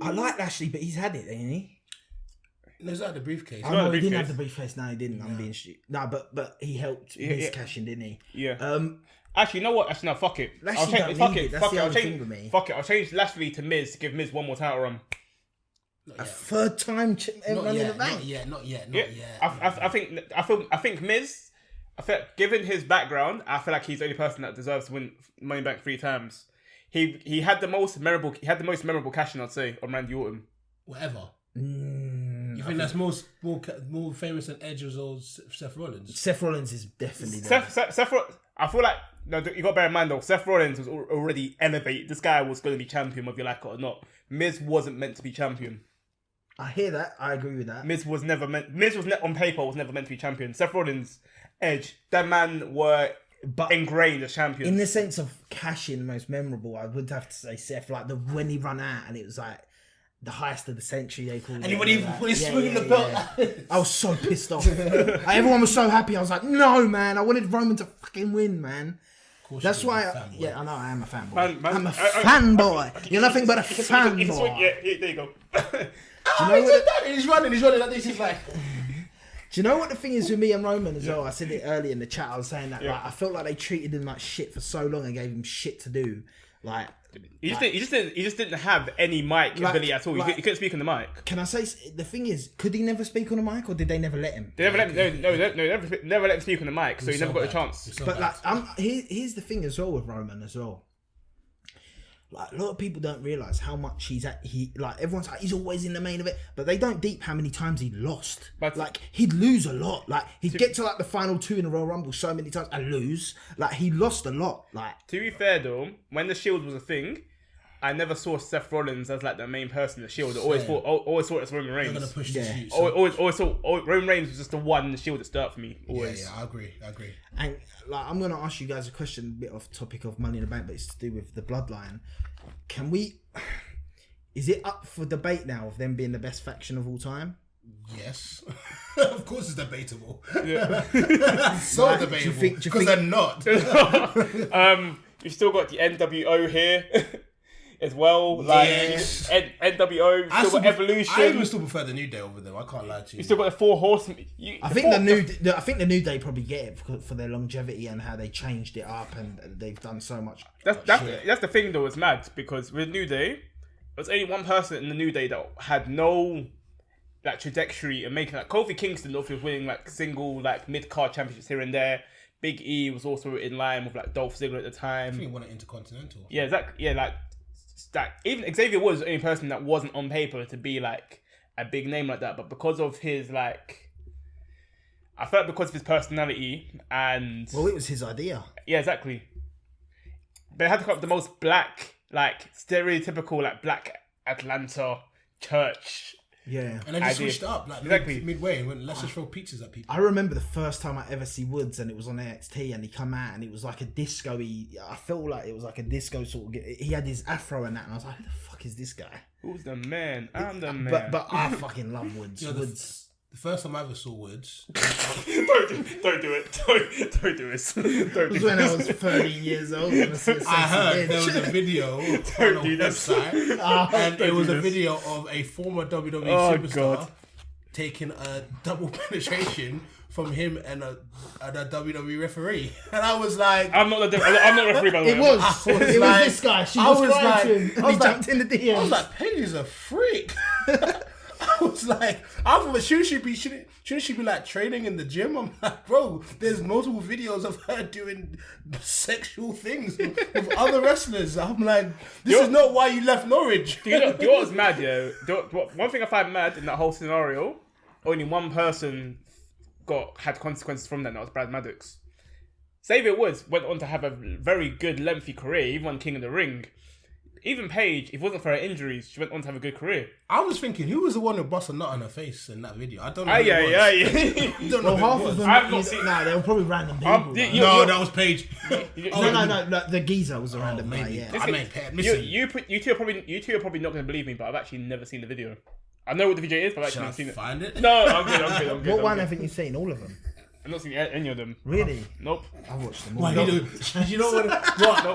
I like Lashley, but he's had it, ain't he? No, he's out the briefcase. Oh, no, he didn't have the briefcase. No, he didn't. I'm being stupid. No, but he helped Miz cash in, didn't he? Yeah. Actually, you know what? Actually, no, fuck it. Lashley Fuck it. I'll change Lashley to Miz to give Miz one more title run. A third time Money in the Bank. Not yet. I think Miz. Given his background, I feel like he's the only person that deserves to win Money in the Bank 3 times. He had the most memorable cash in, I'd say, on Randy Orton. Whatever. You think that's more famous than Edge's or Seth Rollins? Seth Rollins is definitely there. Seth I feel like you got to bear in mind though, Seth Rollins was already elevated. This guy was going to be champion, whether you like it or not. Miz wasn't meant to be champion. I hear that. I agree with that. Miz was on paper was never meant to be champion. Seth Rollins, Edge, that man were ingrained as champions. In the sense of cash-in, most memorable, I would have to say Seth. Like when he ran out and it was like the highest of the century, they called it. And when he swinging the belt, I was so pissed off. Everyone was so happy. I was like, no, man, I wanted Roman to fucking win, man. That's why, I know I am a fanboy. I'm a fanboy. You're nothing but a fanboy. Yeah, there you go. Do you know what he's running like this. He's like. Do you know what the thing is with me and Roman as well? I said it earlier in the chat. I was saying that like I felt like they treated him like shit for so long and gave him shit to do. Like he just didn't have any mic ability at all. He couldn't speak on the mic. Can I say the thing is? Could he never speak on the mic, or did they never let him? They never let him. Never let him speak on the mic, so he never got a chance. But like, here's the thing as well with Roman as well. Like a lot of people don't realize how much everyone's like he's always in the main event, but they don't deep how many times he lost. But like he'd lose a lot. Like he'd get to like the final 2 in a Royal Rumble so many times and lose. Like he lost a lot. Like to be fair though, when the Shield was a thing, I never saw Seth Rollins as like the main person in the Shield. I always thought it was Roman Reigns. They're gonna push the shoot. Always thought Roman Reigns was just the one in the Shield that stood out for me. Always. Yeah, I agree. And like I'm gonna ask you guys a question, a bit off topic of Money in the Bank, but it's to do with the bloodline. Is it up for debate now of them being the best faction of all time? Yes. Of course it's debatable. Yeah. So debatable. Because they're not. You've still got the NWO here. as well. Like NWO, still got Evolution. I even still prefer the New Day over them. I can't lie to you. You still got the Four Horsemen. I think the New Day probably get it for their longevity and how they changed it up and they've done so much. That's the thing though. It's mad because with New Day, there was only one person in the New Day that had no like trajectory and making like Kofi Kingston. He was winning like single like mid card championships here and there. Big E was also in line with like Dolph Ziggler at the time. I think he won an Intercontinental. Yeah, exactly. Yeah, like even Xavier Woods was the only person that wasn't on paper to be like a big name like that, but because of his like, I felt because of his personality and it was his idea. Yeah, exactly. But it had to come up the most black, like stereotypical, like black Atlanta church. Yeah, and then just switched it up like midway and went, let's just throw pizzas at people. I remember the first time I ever see Woods and it was on NXT and he come out and it was like a disco-y. I felt like it was like a disco sort of. He had his afro and that, and I was like, who the fuck is this guy? Who's the man? I'm the man. But I fucking love Woods. Woods. The first time I ever saw Woods. Don't do it. Don't do this. It was when I was 13 years old. I heard there was a video on a website, and it was a video of a former WWE superstar taking a double penetration from him and a WWE referee, and I was like, I'm not the referee by the way. It was this guy. She was crying to him, and he jumped in the DMs. I was like, Paige is a freak. I was like, shouldn't she be like training in the gym? I'm like, bro, there's multiple videos of her doing sexual things with other wrestlers. I'm like, this is not why you left Norwich. Do you know what's mad, yo? One thing I find mad in that whole scenario, only one person had consequences from that, and that was Brad Maddox. Xavier Woods went on to have a very good, lengthy career. He won King of the Ring. Even Paige, if it wasn't for her injuries, she went on to have a good career. I was thinking, who was the one who busted a nut on her face in that video? I don't know. Yeah. Don't know half of them. I've not seen. Nah, they were probably random people. No, that was Paige. No. The geezer was a random guy. Yeah. Listen, you two are probably not going to believe me, but I've actually never seen the video. I know what the video is, but I've actually not seen it. Find it? No, I'm good. What one haven't you seen? All of them. I've not seen any of them. Really? Nope. I've watched them all. Why you know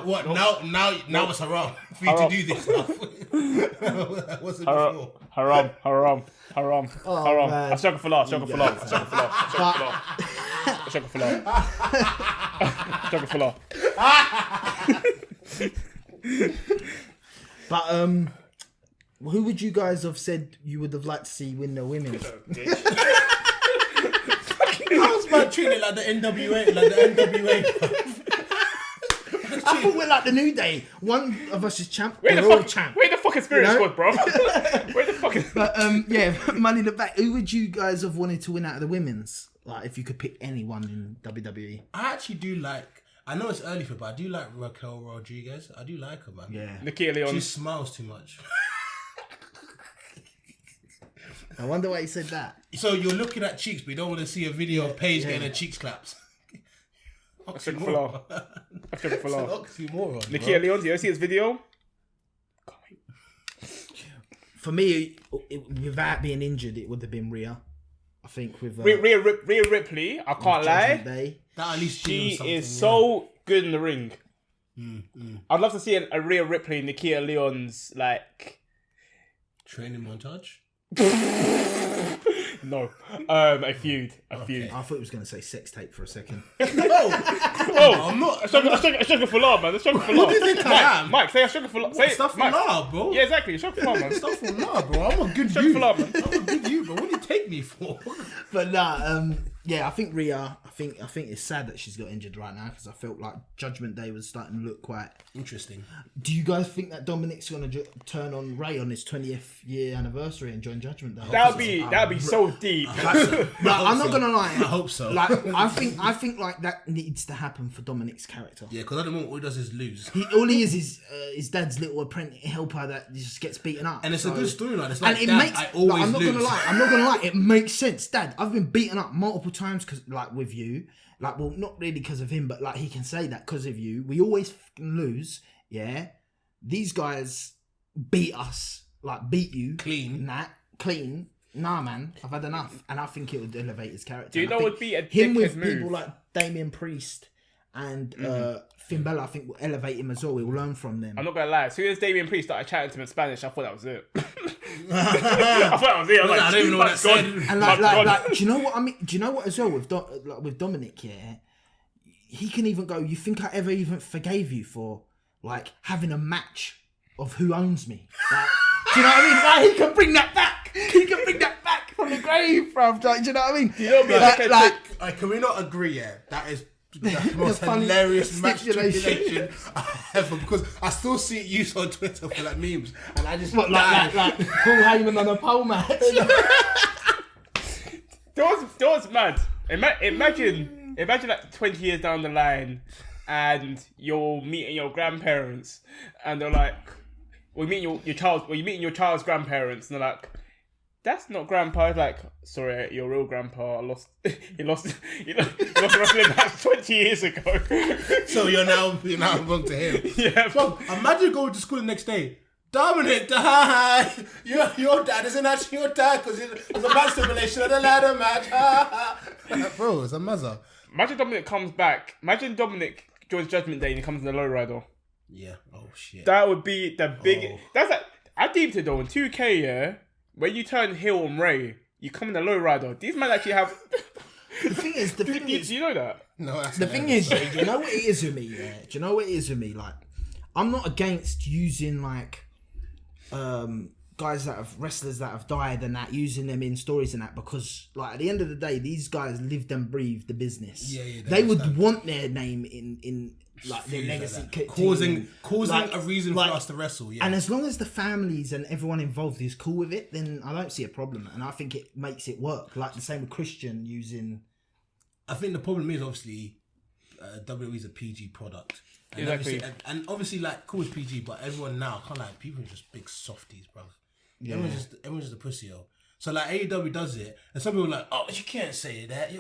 what? Now it's haram for you to do this stuff. What's it before? Haram. Man. I struggle for law. But who would you guys have said you would have liked to see win the women's? I was about treating it like the NWA, I thought we're like the New Day. One of us is champ. Where we're all champ. Where the fuck is Spirit Squad, bro? Where the fuck is? But Money in the Bank. Who would you guys have wanted to win out of the women's? Like, if you could pick anyone in WWE. I actually do like. I know it's early for, but I do like Raquel Rodriguez. I do like her, man. Yeah. Nikia Leon. She smiles too much. I wonder why he said that. So you're looking at cheeks, but you don't want to see a video of Paige getting her cheeks clapped. Oxymoron. Oxymoron. Nikia Leon, do you see his video? For me, without being injured, it would have been Rhea. I think with Rhea Ripley, I can't lie. That at least she is so good in the ring. I'd love to see a Rhea Ripley, Nikia Leon's like training montage. No, a feud. I thought he was going to say sex tape for a second. I'm not. I struggle for love, man. I struggle for love. What do you think I am? Mike, say I struggle for love. Say stuff for love, bro. Yeah, exactly. Struggle for love, man. Stuff for love, bro. I'm a good struggle you. For love, man. I'm a good you, bro. What do you take me for? But nah, I think Rhea. I think it's sad that she's got injured right now because I felt like Judgment Day was starting to look quite interesting. Do you guys think that Dominic's going to turn on Ray on his 20th year anniversary and join Judgment Day? That'd be so deep. I'm not gonna lie. I hope so. Like I think like that needs to happen for Dominic's character. Yeah, because at the moment all he does is lose. All he is his dad's little apprentice helper that just gets beaten up. And it's a good storyline. It's like, and it Dad, makes. I always I'm not lose. gonna lie. It makes sense, Dad. I've been beaten up multiple times because, like, with you, like, well, not really because of him, but like he can say that because of you. We always fucking lose. Yeah, these guys beat us, like beat you clean. Clean. Nah, man, I've had enough, and I think it would elevate his character. Do you know what would be a him with move? people like Damian Priest and Finn Balor, I think, will elevate him as well. We'll learn from them. I'm not gonna lie. As soon as Damian Priest started chatting to him in Spanish, I thought that was it. I thought that was it. I was like, I don't even know what that said. And like, do you know what I mean? Do you know what as well with Dominic? Yeah, he can even go. You think I ever even forgave you for like having a match of who owns me? Like, do you know what I mean? Like, he can bring that back. He can bring that back from the grave, bruv. Like, do you know what I mean? You know what I mean? Can we not agree? Yeah, that is the most hilarious match stipulation ever, because I still see it used on Twitter for like memes, and I just like Paul Heyman on a pole match. That was mad. Imagine like 20 years down the line, and you're meeting your grandparents, and they're like, "We're meeting you're meeting your child's grandparents," and they're like, "That's not grandpa." It's like, "Sorry, your real grandpa lost. He lost a wrestling match 20 years ago." So you're now wrong to him. Yeah. Bro, imagine going to school the next day. Dominic died. Your dad isn't actually your dad because there's a match stipulation of the ladder match. Bro, it's a mother. Imagine Dominic comes back. Imagine Dominic joins Judgment Day and he comes in the lowrider. Yeah. Oh shit. That would be the big. Oh. That's like, I deemed it though in 2K. Yeah, when you turn heel on Ray, you come in the lowrider. These men actually have. The thing is, do you know that? No, that's the thing is, yeah, you know what it is with me. Yeah, do you know what it is with me? Like, I'm not against using like, guys wrestlers that have died and that, using them in stories and that, because like at the end of the day, these guys lived and breathed the business. Yeah, they would want their name in like their legacy, like causing like, a reason for us to wrestle. Yeah, and as long as the families and everyone involved is cool with it, then I don't see a problem, and I think it makes it work. Like the same with Christian using. I think the problem is obviously WWE is a PG product. And exactly. And obviously, like, cool with PG, but everyone now, I can't lie, people are just big softies, bro. Yeah. Everyone's just a pussy, yo. So, like, AEW does it, and some people are like, oh, you can't say that.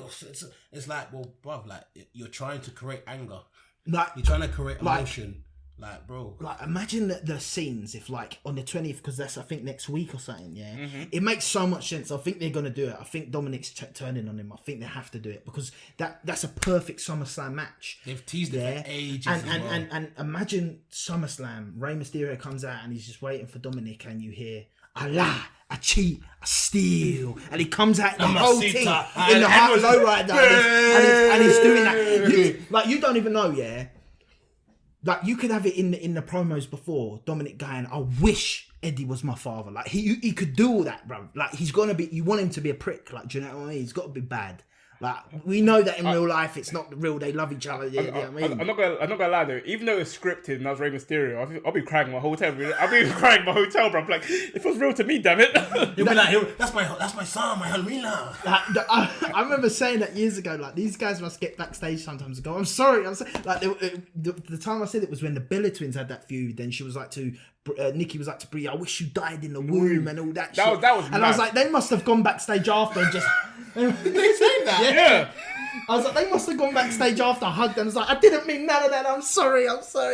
It's like, well, bro, like, you're trying to create anger. Like, you're trying to create emotion. Like, bro. Like, imagine the scenes if, like, on the 20th, because that's, I think, next week or something, yeah? Mm-hmm. It makes so much sense. I think they're going to do it. I think Dominic's turning on him. I think they have to do it, because that's a perfect SummerSlam match. They've teased it for ages. And imagine SummerSlam, Rey Mysterio comes out and he's just waiting for Dominic, and you hear, I lie, I cheat, I steal. And he comes out the whole thing in the high low rider, and he's doing that. You don't even know, yeah? Like, you could have it in the promos before, Dominic going, I wish Eddie was my father. Like, he could do all that, bro. Like, he's gonna be, you want him to be a prick. Like, do you know what I mean? He's got to be bad. Like, we know that in real life, it's not real. They love each other. You know what I mean? I'm not gonna lie though. Even though it's scripted and I was Rey Mysterio, I'll be crying in my hotel. I'll be crying in my hotel, bro. Like, it was real to me, damn it. You'll be like, that's my son, my Helmina. I remember saying that years ago. Like, these guys must get backstage sometimes and go, I'm sorry. Like, the time I said it was when the Bella Twins had that feud. Then she was like to Nikki was like to Brie, I wish you died in the womb and all that shit. That was and mad. I was like, they must have gone backstage after and just. Did they say that? Yeah. I was like, they must have gone backstage after, hugged them. I was like, I didn't mean none of that. I'm sorry.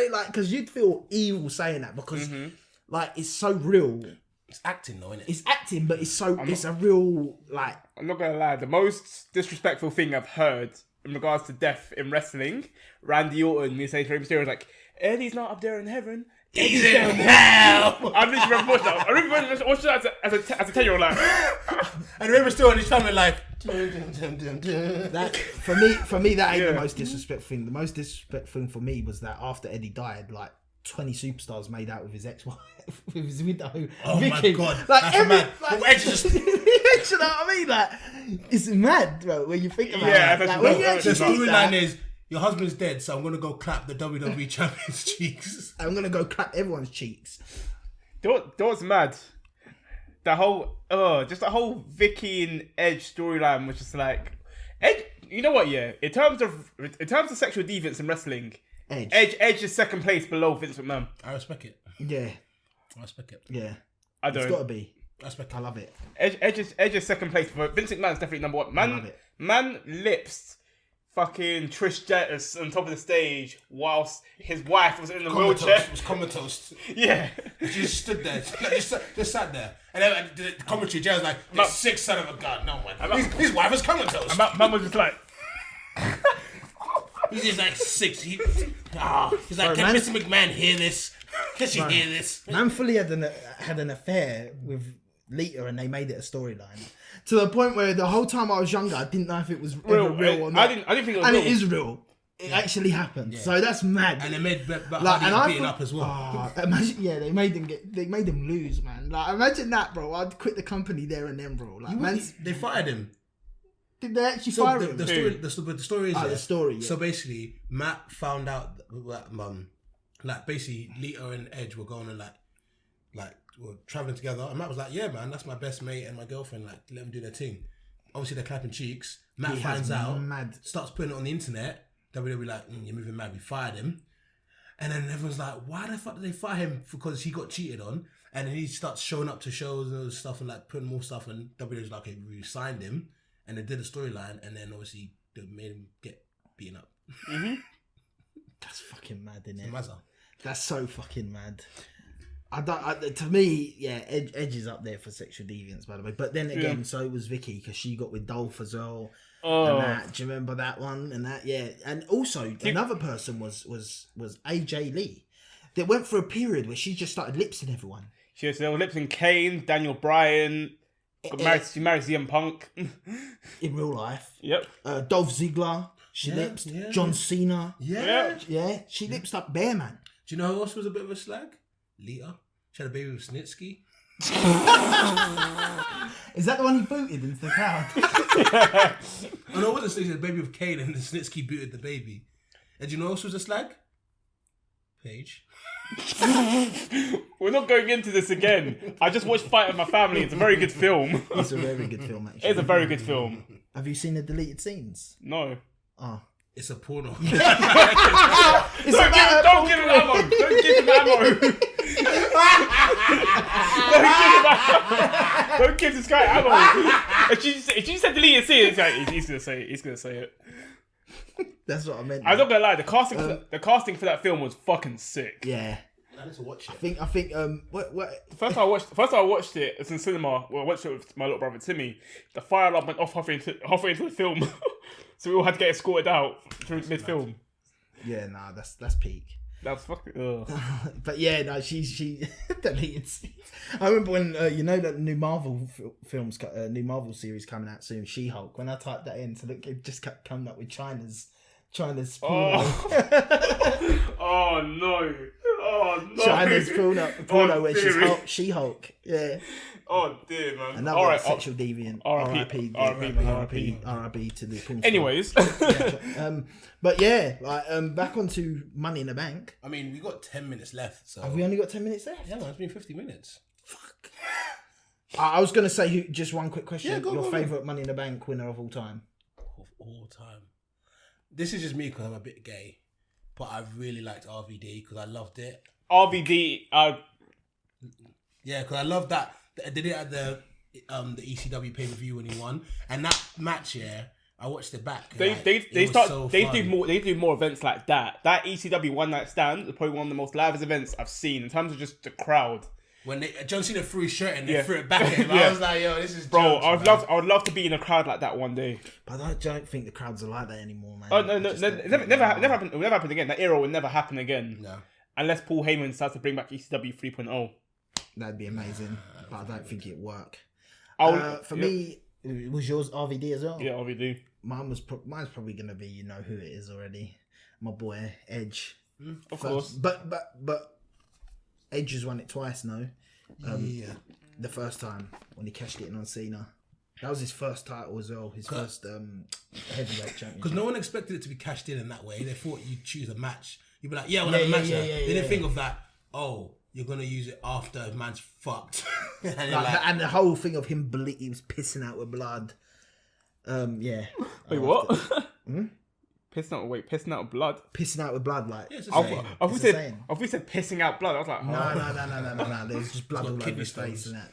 Like, because you'd feel evil saying that, because like, it's so real. It's acting though, isn't it? It's acting, but it's a real, like. I'm not gonna lie. The most disrespectful thing I've heard in regards to death in wrestling, Randy Orton, me saying to Rey Mysterio, was like, Eddie's not up there in heaven. He's in hell. I literally remember watching that. I remember watching that as a 10-year-old, like. And Rey Mysterio and his family like. That for me, that ain't the most disrespectful thing. The most disrespectful thing for me was that after Eddie died, like 20 superstars made out with his ex-wife, with his widow. Oh Vicky. my god, like that's mad. Like, Edge just... you know what I mean? Like, it's mad, bro, when you think about it. Like, when you actually the storyline is, your husband's dead, so I'm gonna go clap the WWE champion's cheeks. I'm gonna go clap everyone's cheeks. That was mad. The whole, just the whole Vicky and Edge storyline was just like, Edge. You know what? Yeah, in terms of sexual deviance in wrestling, Edge is second place below Vince McMahon. I respect it. Yeah, I respect it. Yeah, I don't. It's gotta be. I respect it. I love it. Edge is second place, but Vince McMahon's definitely number one. Man, I love it. Man lips fucking Trish Stratus on top of the stage whilst his wife was in the wheelchair. It was comatose. Yeah. She just stood there. Just sat there. And then the commentary, Jay was like, this sick son of a gun. No one. His wife was comatose. Man was just like... He's just like 6. He's like, can Mr. McMahon hear this? Can she hear this? Man fully had an affair with Lita, and they made it a storyline to the point where the whole time I was younger, I didn't know if it was real or not. I didn't think it was and real. It is real. It actually happened. Yeah. So that's mad. And they made beating up as well. Imagine, they made him lose, man. Like, imagine that, bro. I'd quit the company there and then, bro. Like, they fired him. Did they actually fire him? The story is the story. Yeah. So basically, Matt found out that basically Lita and Edge were going to were traveling together, and Matt was like, "Yeah, man, that's my best mate and my girlfriend. Like, let them do their thing." Obviously, they're clapping cheeks. Matt finds out, starts putting it on the internet. WWE like, you're moving mad. We fired him, and then everyone's like, "Why the fuck did they fire him? Because he got cheated on." And then he starts showing up to shows and all this stuff and like putting more stuff. And WWE's like, "Okay, we signed him," and they did a storyline, and then obviously they made him get beaten up. Mm-hmm. That's fucking mad, isn't it? That's so fucking mad. To me, Edge is up there for sexual deviance, by the way. But then again, so was Vicky, because she got with Dolph as well. And that, do you remember that one? And that, and also another person was AJ Lee. They went for a period where she just started lipsing everyone. She was lipsing Kane, Daniel Bryan. She married CM Punk in real life. Yep. Dolph Ziggler. She lipsed. John Cena. Yeah. She lipsed up Bear Man. Do you know who else was a bit of a slag? Lita. She had a baby with Snitsky. Is that the one he booted into the crowd? Oh no, it wasn't Snitsky. She had a baby with Kane, and Snitsky booted the baby. And do you know who else was a slag? Paige. We're not going into this again. I just watched Fight with My Family. It's a very good film. It's a very good film, actually. It's a very good film. Have you seen the deleted scenes? No. Oh. It's a porno. Don't give him ammo. Don't give him ammo. Don't give this guy ammo. If you said deleted scenes, he's gonna say it. He's gonna say it. That's what I meant. I'm not gonna lie. The casting for that film was fucking sick. Yeah. I need to watch it. I think. What? First I watched it. It's in cinema. Well, I watched it with my little brother Timmy. The fire alarm went off halfway into the film, so we all had to get escorted out through mid-film. Yeah, nah, that's peak. That's fucking. But yeah, no, she deleted scenes. I remember when that new Marvel new Marvel series coming out soon, She-Hulk. When I typed that in, so look, it just kept coming up with China's porno. Oh no. Oh no! China's porno where she's She-Hulk. Yeah. Oh dear, man. Another sexual deviant. R.I.P. to the porn. Anyways. But yeah, back onto Money in the Bank. I mean, we got 10 minutes left. So have we only got 10 minutes left? Yeah, man, it's been 50 minutes. Fuck. I was gonna say just one quick question. Yeah, Your favourite Money in the Bank winner of all time? Of all time. This is just me because I'm a bit gay. But I really liked RVD because I loved it. RVD, yeah, because I loved that. They did it at the ECW pay-per-view when he won. And that match, I watched it back. They do more events like that. That ECW one night stand is probably one of the most livest events I've seen in terms of just the crowd. When John Cena threw his shirt and they threw it back at him, I was like, yo, this is bro. jokes, I would love to be in a crowd like that one day. But I don't think the crowds are like that anymore, man. Oh no, never happen. It will never happen again. That era will never happen again. No, unless Paul Heyman starts to bring back ECW 3.0. That'd be amazing, but I don't think it'd work. For me, was yours RVD as well? Yeah, RVD. Mine's probably gonna be, you know who it is already. My boy Edge. Of course, but Edge has won it twice now. The first time when he cashed it in on Cena. That was his first title as well. His first heavyweight champion. Because no one expected it to be cashed in that way. They thought you'd choose a match. You'd be like, we'll have a match now. They didn't think of that, you're going to use it after a man's fucked. and the whole thing of him, he was pissing out with blood. Wait, what? Pissing out blood? Pissing out with blood, like. Yeah, if we said pissing out blood, I was like, No. There was just blood all over his face and that.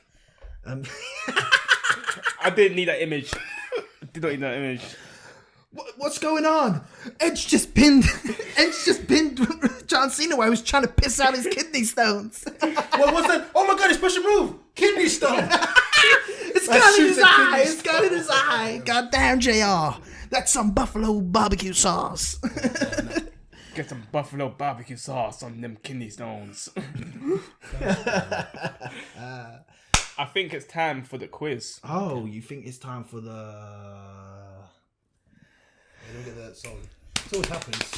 I didn't need that image. I did not need that image. What's going on? Edge just pinned John Cena while he was trying to piss out his kidney stones. What was that? Oh my god, his special move! Kidney stone! It's got in his eye! God damn, JR. That's some buffalo barbecue sauce. Get some buffalo barbecue sauce on them kidney stones. I think it's time for the quiz. Oh, you think it's time for the... Look at that song. It always happens.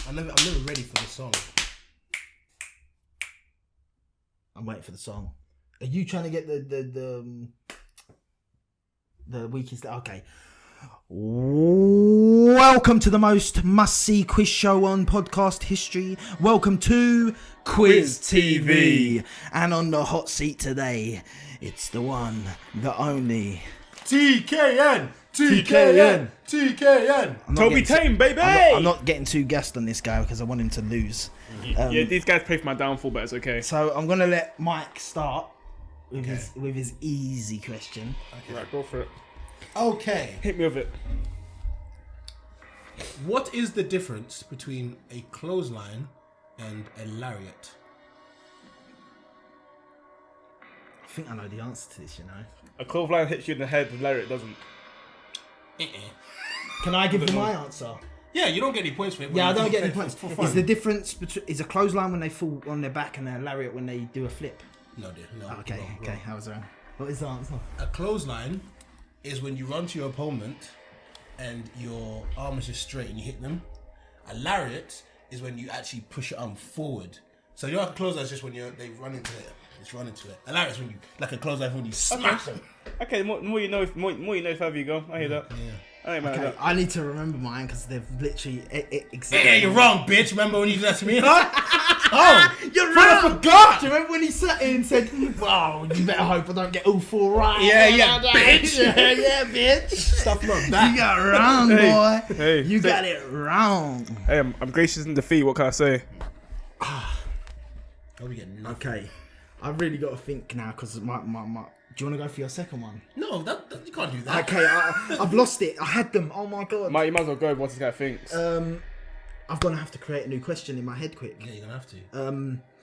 I'm never ready for the song. I'm waiting for the song. Are you trying to get the weakest? Okay. Welcome to the most must-see quiz show on podcast history. Welcome to Quiz TV. And on the hot seat today, it's the one, the only... TKN! Tobi Tame, baby! I'm not getting too gassed on this guy because I want him to lose. Yeah, these guys pay for my downfall, but it's okay. So I'm going to let Mike start with his easy question. Okay. Right, go for it. Okay. Hit me with it. What is the difference between a clothesline and a lariat? I think I know the answer to this, you know. A clothesline hits you in the head, the lariat doesn't. Can I give you my answer? Yeah, you don't get any points for it. Yeah, I don't get any points. For fun. Is the difference between is a clothesline when they fall on their back and a lariat when they do a flip? No, dear. No. Okay, wrong. I was wrong. What is the answer? A clothesline is when you run to your opponent and your arm is just straight and you hit them. A lariat is when you actually push your arm forward. So your clothesline is just when they run into it. Just run into it. A lariat is when you like a clothesline when you smash them. Okay, more you know, more you know, further you go. I hear that. Yeah. I ain't mad at that. I need to remember mine because they've literally Yeah, you're wrong, bitch. Remember when you did that to me? Oh, you're I wrong. forgot. Do you remember when he sat in and said, "Well, you better hope I don't get all four right." Yeah, bitch. yeah, bitch. Stuff like that. You got it wrong, boy. Hey, you got it wrong. Hey, I'm gracious in defeat. What can I say? Oh, we get nothing. Okay, I've really got to think now because my. Do you want to go for your second one? No, that you can't do that. Okay, I've lost it. I had them. Oh my god. You might as well go with what this guy thinks. I'm gonna have to create a new question in my head quick. Yeah, you're gonna have to.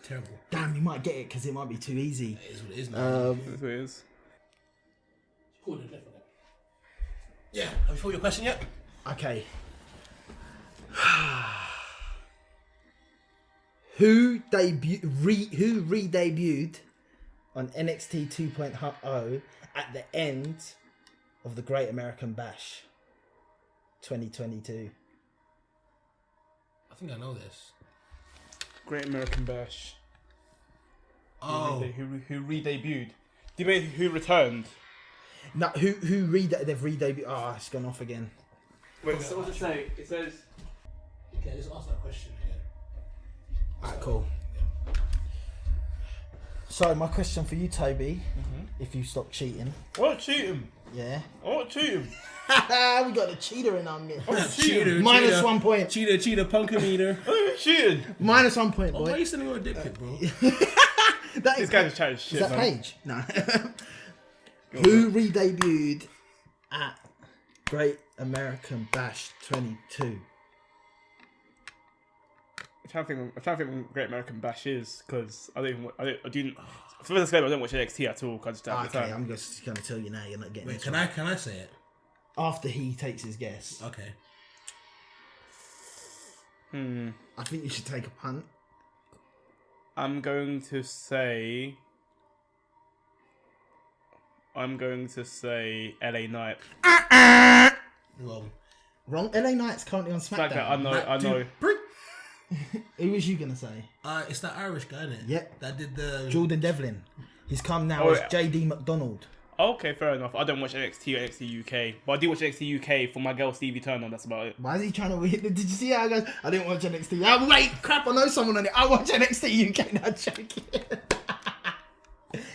Terrible. Damn, you might get it because it might be too easy. It is what it is now. That's what it is. Yeah, have you thought your question yet? Okay. Who re-debuted on NXT 2.0 at the end of the Great American Bash 2022? I think I know this. Great American Bash. Oh. Who re-debuted? Do you mean who returned? No, they've re-debuted. Oh, it's gone off again. Wait, so what's it say? It says... Okay, let's ask that question again. Alright, cool. So my question for you, Toby, if you stop cheating. What cheating? Yeah. What cheating? We got a cheater in our midst. Cheater, Minus cheater. 1 point. Cheater, punker meter. Cheating. Minus 1 point, boy. Why are you sending me a dick pic, bro? This guy's just chatting shit. Is that man. Paige? No. Who re-debuted at Great American Bash 22? I'm trying to think what Great American Bash is because I don't. For the disclaimer, I don't watch NXT at all. Cause I just don't have the Okay, time. I'm just going to tell you now. You're not getting Wait, it. can I say it? After he takes his guess. Okay. I think you should take a punt. I'm going to say LA Knight. Wrong. Wrong. LA Knight's currently on SmackDown. I know. Who was you going to say? It's that Irish guy, isn't it? Yep. That did the... Jordan Devlin. He's come now as JD McDonald. Okay, fair enough. I don't watch NXT or NXT UK, but I do watch NXT UK for my girl Stevie Turner. That's about it. Why is he trying to... Did you see how I goes, I didn't watch NXT. Oh, wait, crap, I know someone on it. I watch NXT UK. Now joking.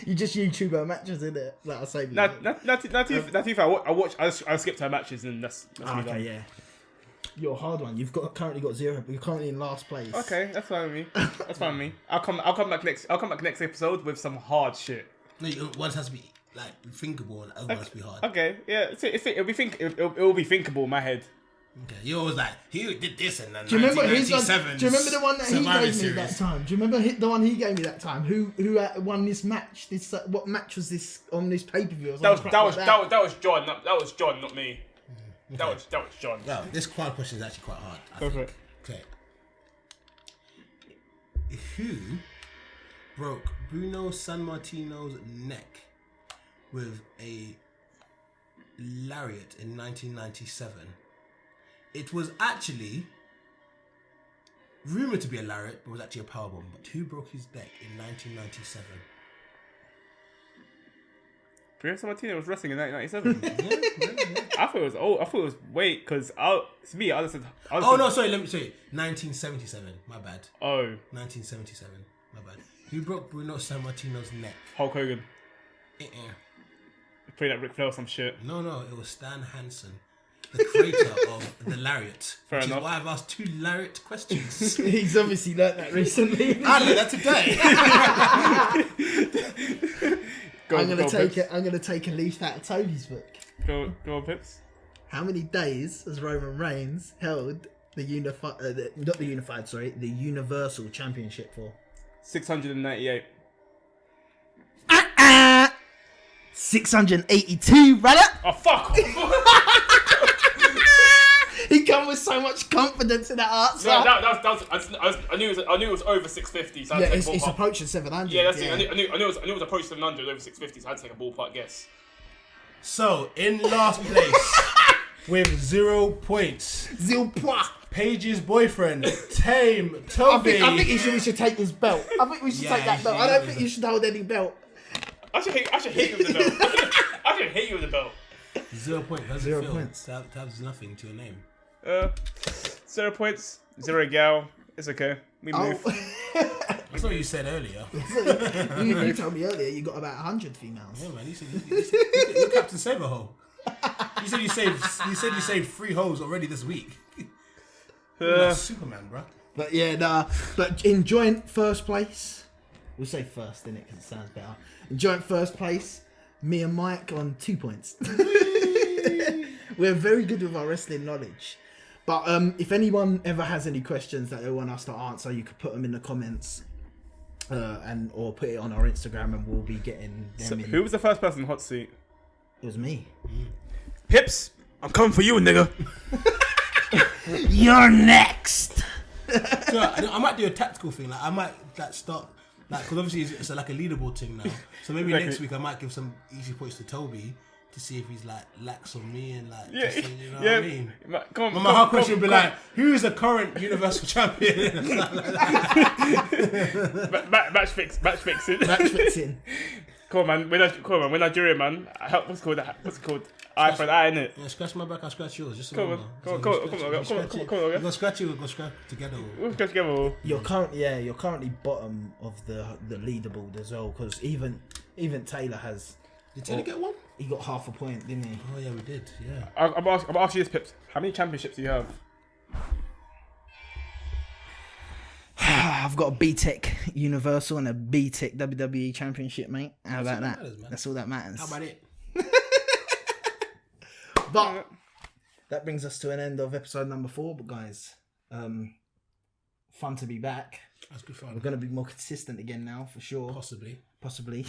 You just YouTuber matches, isn't it? Like I say. Not too far. I skipped her matches and that's me done. Okay, yeah. You're a hard one. You've currently got 0, but you're currently in last place. Okay, that's fine with me. That's fine with me. I'll come back next episode with some hard shit. No, one has to be like thinkable and the other one has to be hard. Okay, yeah. It'll be thinkable in my head. Okay, you always like he did this and then. Do you remember his one? Do you remember the one that he gave me that time? Do you remember the one he gave me that time? Who won this match? What match was this on this pay per view? That was John. That was John, not me. That was John. Well, this quad question is actually quite hard. Go for it. Okay. Who broke Bruno Sammartino's neck with a lariat in 1997? It was actually rumored to be a lariat, but was actually a powerbomb. But who broke his neck in 1997? Bruno Sammartino was wrestling in 1997. I thought it was old. I thought it was because to me, I just said. No, sorry. Let me say 1977. My bad. Oh, 1977. My bad. Who broke Bruno Sammartino's neck? Hulk Hogan. Played that Ric Flair or some shit. No, it was Stan Hansen, the creator of the lariat. Fair which enough. is why I've asked 2 lariat questions. He's obviously learnt that recently. I learned that today. I'm gonna take a leaf out of Tobi's book. Go on, Pips. How many days has Roman Reigns held the Universal Championship for? 698. 682, brother. Oh fuck! He come with so much confidence in that answer. No, I knew it was over 650. So yeah, it's approaching 700. Yeah, that's it. I knew it was approaching 700 over 650. So I had to take a ballpark guess. So, in last place, with 0 points, Paige's boyfriend, Tame Tobi. I think we should take his belt. I think we should take that belt. I don't think you should hold any belt. I should hit you with the belt. I should hit you with the belt. 0 points. How's 0 it feel? points. That has nothing to your name. 0 points, 0 gal. It's okay. We move. That's what you said earlier. You told me earlier you got about 100 females. Yeah, man. You said you're Captain Saberhole. You said you saved 3 hoes already this week. You're like Superman, bro. But yeah, but in joint first place, we'll say first, innit, because it sounds better. In joint first place, me and Mike on 2 points. We're very good with our wrestling knowledge. But if anyone ever has any questions that they want us to answer, you could put them in the comments or put it on our Instagram and we'll be getting them in. Who was the first person in the hot seat? It was me. Pips, I'm coming for you, nigga. You're next. So I might do a tactical thing. Like I might start because obviously it's like a leaderboard thing now. So maybe next week I might give some easy points to Tobi to see if he's like lax on me and like just, you know what I mean. Come on, my whole question would be like, who is the current Universal Champion? Match fixing. Match fixing. Come on, man. We're Nigerian, man. What's it called? Eye for an eye, innit? Yeah, scratch my back, I'll scratch yours. Just come on. We're gonna scratch it, we're gonna scratch together. We'll scratch together. You're currently bottom of the leaderboard as well, because even Taylor has. Did Taylor get one? He got half a point, didn't he? Oh yeah, we did. Yeah. I'm asking you this, Pips. How many championships do you have? I've got a B-Tech Universal and a B-Tech WWE Championship, mate. How about that? That's all that matters. How about it? But that brings us to an end of episode number 4. But guys, fun to be back. That's good fun. We're going to be more consistent again now, for sure. Possibly. Possibly.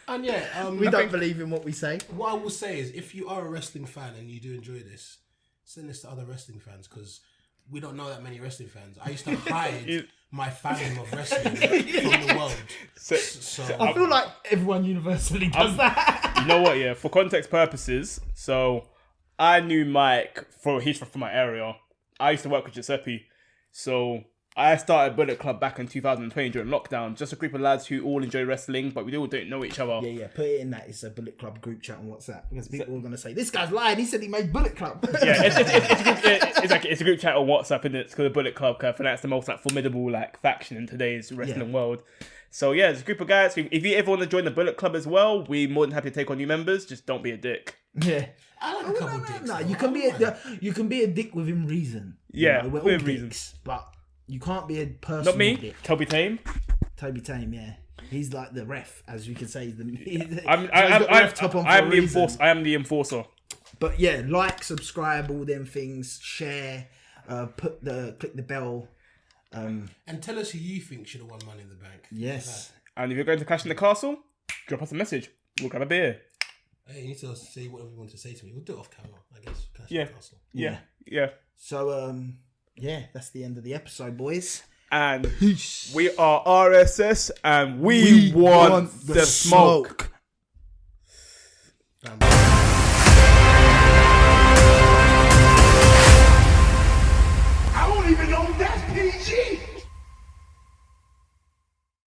And yeah, we don't believe in what we say. What I will say is, if you are a wrestling fan and you do enjoy this, send this to other wrestling fans because we don't know that many wrestling fans. I used to hide my fandom of wrestling from the world. So I feel like everyone universally does that. You know what? Yeah, for context purposes, so I knew Mike he's from my area. I used to work with Giuseppe, so I started Bullet Club back in 2020 during lockdown. Just a group of lads who all enjoy wrestling, but we all don't know each other. Yeah. Put it in that. It's a Bullet Club group chat on WhatsApp because people are going to say, "This guy's lying. He said he made Bullet Club." Yeah, it's a group chat on WhatsApp, and it's called the Bullet Club. And that's the most formidable faction in today's wrestling world. So yeah, it's a group of guys. If you ever want to join the Bullet Club as well, we're more than happy to take on new members. Just don't be a dick. Yeah. I like a couple dicks. No, you can be a dick within reason. Yeah, we're all within dicks, reason. but you can't be a personal Not me. dick. Toby Tame. Tobi Tame, yeah. He's like the ref, as we can say. I'm the enforcer. But yeah, subscribe, all them things, share, click the bell. And tell us who you think should have won Money in the Bank. Yes. And if you're going to Clash in the Castle, drop us a message. We'll grab a beer. Hey, you need to say whatever you want to say to me. We'll do it off camera, I guess. Yeah. So, that's the end of the episode, boys. And we are RSS, and we want the smoke. Damn.